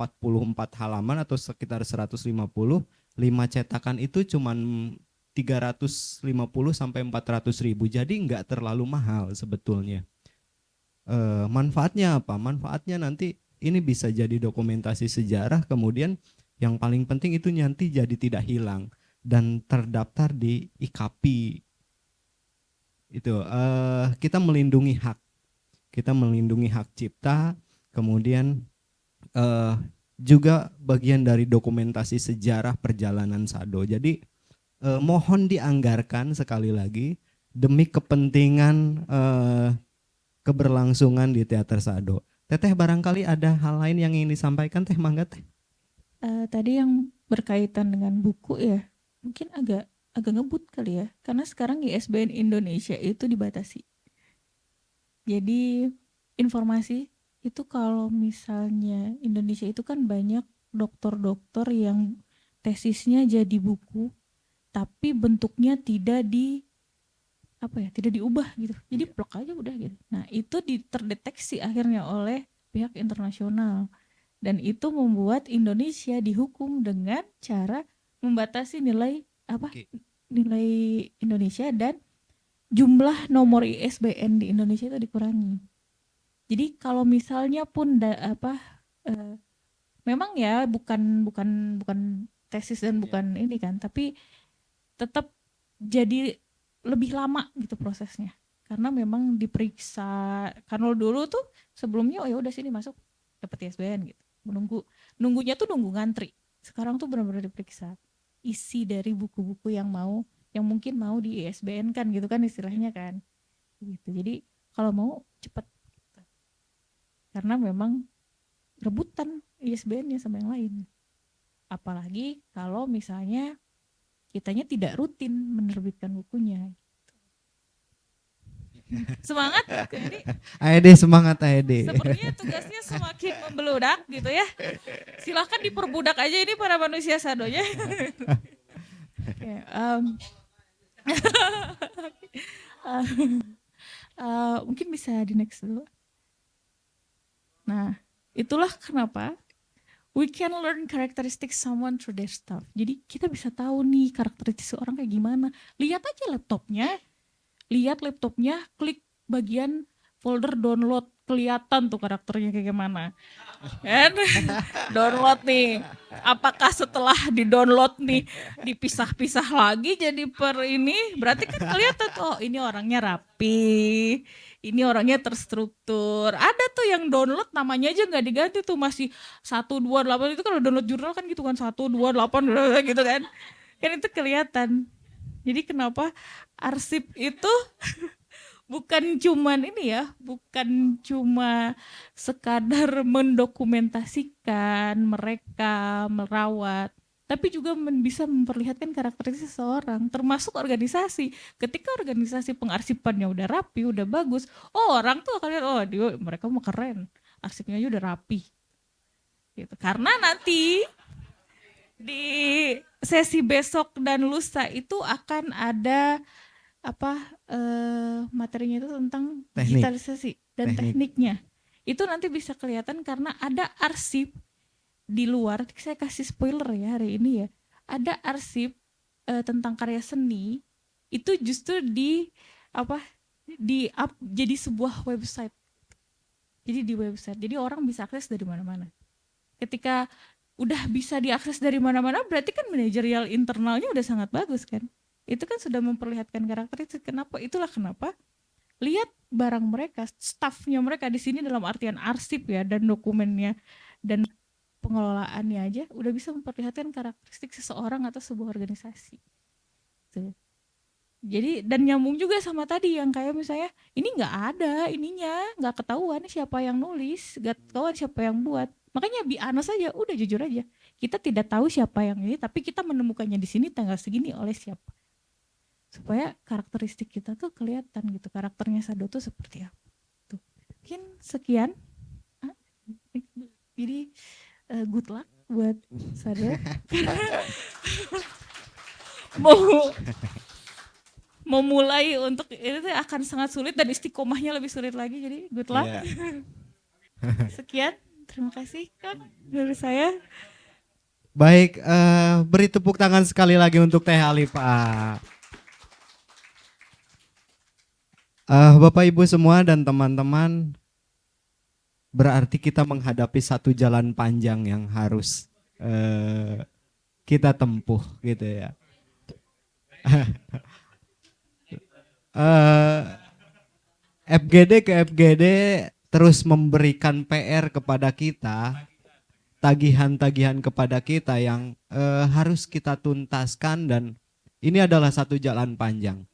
halaman atau sekitar 150, 5 cetakan itu cuman 350 sampai 400 ribu, jadi nggak terlalu mahal sebetulnya. Manfaatnya apa? Manfaatnya nanti ini bisa jadi dokumentasi sejarah, kemudian yang paling penting itu nanti jadi tidak hilang dan terdaftar di IKAPI. Itu kita melindungi hak cipta, kemudian juga bagian dari dokumentasi sejarah perjalanan Sado. Jadi mohon dianggarkan sekali lagi demi kepentingan keberlangsungan di teater Sado. Teteh barangkali ada hal lain yang ingin disampaikan, Teh, mangga Teh. Tadi yang berkaitan dengan buku ya, mungkin agak ngebut kali ya, karena sekarang ISBN Indonesia itu dibatasi. Jadi informasi itu kalau misalnya Indonesia itu kan banyak dokter-dokter yang tesisnya jadi buku, tapi bentuknya tidak tidak diubah gitu. Jadi plek aja udah gitu. Nah, itu terdeteksi akhirnya oleh pihak internasional. Dan itu membuat Indonesia dihukum dengan cara membatasi nilai nilai Indonesia dan jumlah nomor ISBN di Indonesia itu dikurangi. Jadi kalau misalnya pun memang ya bukan tesis dan bukan ini kan, tapi tetap jadi lebih lama gitu prosesnya. Karena memang diperiksa. Karena dulu tuh sebelumnya ya udah sini masuk dapat ISBN gitu. Nunggunya tuh nunggu ngantri. Sekarang tuh benar-benar diperiksa isi dari buku-buku yang mungkin mau di ISBN kan gitu kan istilahnya kan. Gitu. Jadi kalau mau cepat. Karena memang rebutan ISBN-nya sama yang lain. Apalagi kalau misalnya kitanya tidak rutin menerbitkan bukunya. Semangat, jadi AED semangat AED. sepertinya tugasnya semakin membeludak gitu ya. Silahkan diperbudak aja ini para manusia sadonya. Oke, mungkin bisa di next dulu. Nah, itulah kenapa we can learn characteristics someone through their stuff. Jadi kita bisa tahu nih karakteristik seorang kayak gimana. Lihat aja laptopnya, klik bagian folder download, kelihatan tuh karakternya kayak gimana. Kan? Download nih. Apakah setelah di-download nih dipisah-pisah lagi jadi ini, berarti kan kelihatan tuh, oh ini orangnya rapi. Ini orangnya terstruktur. Ada tuh yang download namanya aja nggak diganti tuh, masih 128 itu kalau download jurnal kan gitu kan 128 gitu kan. Kan itu kelihatan. Jadi kenapa arsip itu bukan cuma sekadar mendokumentasikan mereka merawat, tapi juga bisa memperlihatkan karakteristik seseorang, termasuk organisasi. Ketika organisasi pengarsipannya udah rapi, udah bagus, orang tuh akan lihat, mereka mah keren, arsipnya aja udah rapi. Gitu. Karena nanti di sesi besok dan lusa itu akan ada materinya itu tentang digitalisasi dan tekniknya. Itu nanti bisa kelihatan karena ada arsip di luar. Saya kasih spoiler ya hari ini ya. Ada arsip tentang karya seni itu justru jadi sebuah website. Jadi di website. Jadi orang bisa akses dari mana-mana. Ketika udah bisa diakses dari mana-mana, berarti kan manajerial internalnya udah sangat bagus kan. Itu kan sudah memperlihatkan karakteristik. Itulah kenapa lihat barang mereka, staffnya mereka di sini dalam artian arsip ya, dan dokumennya dan pengelolaannya aja udah bisa memperlihatkan karakteristik seseorang atau sebuah organisasi. Tuh. Jadi dan nyambung juga sama tadi yang kayak misalnya ini nggak ada ininya, nggak ketahuan siapa yang nulis, nggak ketahuan siapa yang buat. Makanya be honest aja, udah jujur aja. Kita tidak tahu siapa yang ini, tapi kita menemukannya di sini tanggal segini oleh siapa. Supaya karakteristik kita tuh kelihatan gitu, karakternya Sado tuh seperti apa. Tuh. Mungkin sekian. Jadi good luck buat Sado. Mau mulai untuk itu akan sangat sulit dan istiqomahnya lebih sulit lagi, jadi good luck. Sekian. Terima kasih Kak dari saya. Baik, beri tepuk tangan sekali lagi untuk Teh Alifa. Bapak Ibu semua dan teman-teman, berarti kita menghadapi satu jalan panjang yang harus kita tempuh gitu ya. FGD ke FGD terus memberikan PR kepada kita, tagihan-tagihan kepada kita yang harus kita tuntaskan, dan ini adalah satu jalan panjang.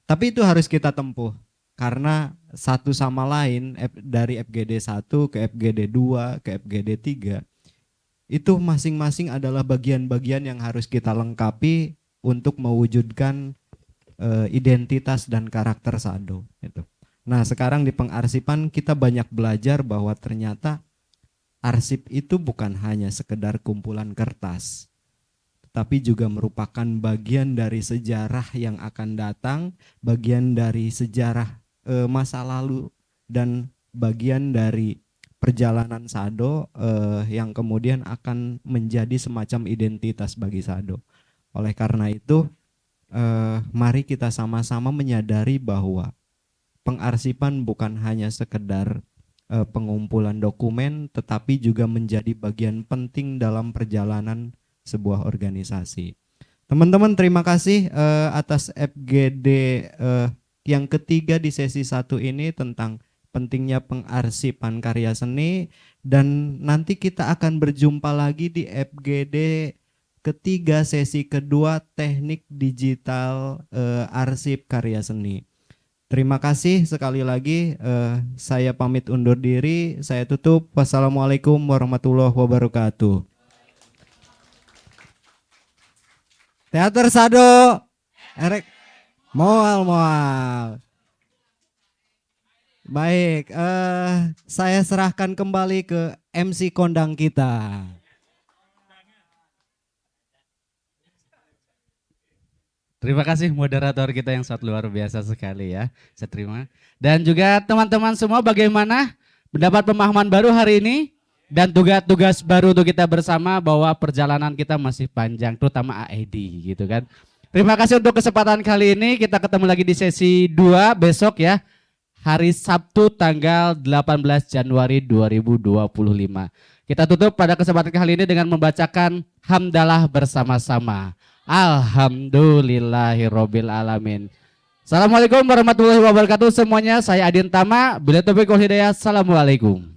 Tapi itu harus kita tempuh karena satu sama lain dari FGD 1 ke FGD 2 ke FGD 3 itu masing-masing adalah bagian-bagian yang harus kita lengkapi untuk mewujudkan identitas dan karakter Sado gitu. Nah, sekarang di pengarsipan kita banyak belajar bahwa ternyata arsip itu bukan hanya sekedar kumpulan kertas, tapi juga merupakan bagian dari sejarah yang akan datang, bagian dari sejarah masa lalu, dan bagian dari perjalanan Sado yang kemudian akan menjadi semacam identitas bagi Sado. Oleh karena itu, mari kita sama-sama menyadari bahwa pengarsipan bukan hanya sekedar pengumpulan dokumen, tetapi juga menjadi bagian penting dalam perjalanan sebuah organisasi. Teman-teman, terima kasih atas FGD yang ketiga di sesi 1 ini tentang pentingnya pengarsipan karya seni, dan nanti kita akan berjumpa lagi di FGD ketiga sesi kedua teknik digital arsip karya seni. Terima kasih sekali lagi, saya pamit undur diri, saya tutup. Wassalamualaikum warahmatullahi wabarakatuh. Teater Sado, erek, moal. Baik, saya serahkan kembali ke MC kondang kita. Terima kasih moderator kita yang sangat luar biasa sekali ya. Saya terima. Dan juga teman-teman semua, bagaimana mendapat pemahaman baru hari ini dan tugas-tugas baru untuk kita bersama bahwa perjalanan kita masih panjang, terutama AED gitu kan. Terima kasih untuk kesempatan kali ini. Kita ketemu lagi di sesi 2 besok ya. Hari Sabtu tanggal 18 Januari 2025. Kita tutup pada kesempatan kali ini dengan membacakan hamdalah bersama-sama. Alhamdulillahirabbil alamin. Assalamualaikum warahmatullahi wabarakatuh semuanya. Saya Adin Tama. Bila taufiq wal hidayah. Assalamualaikum.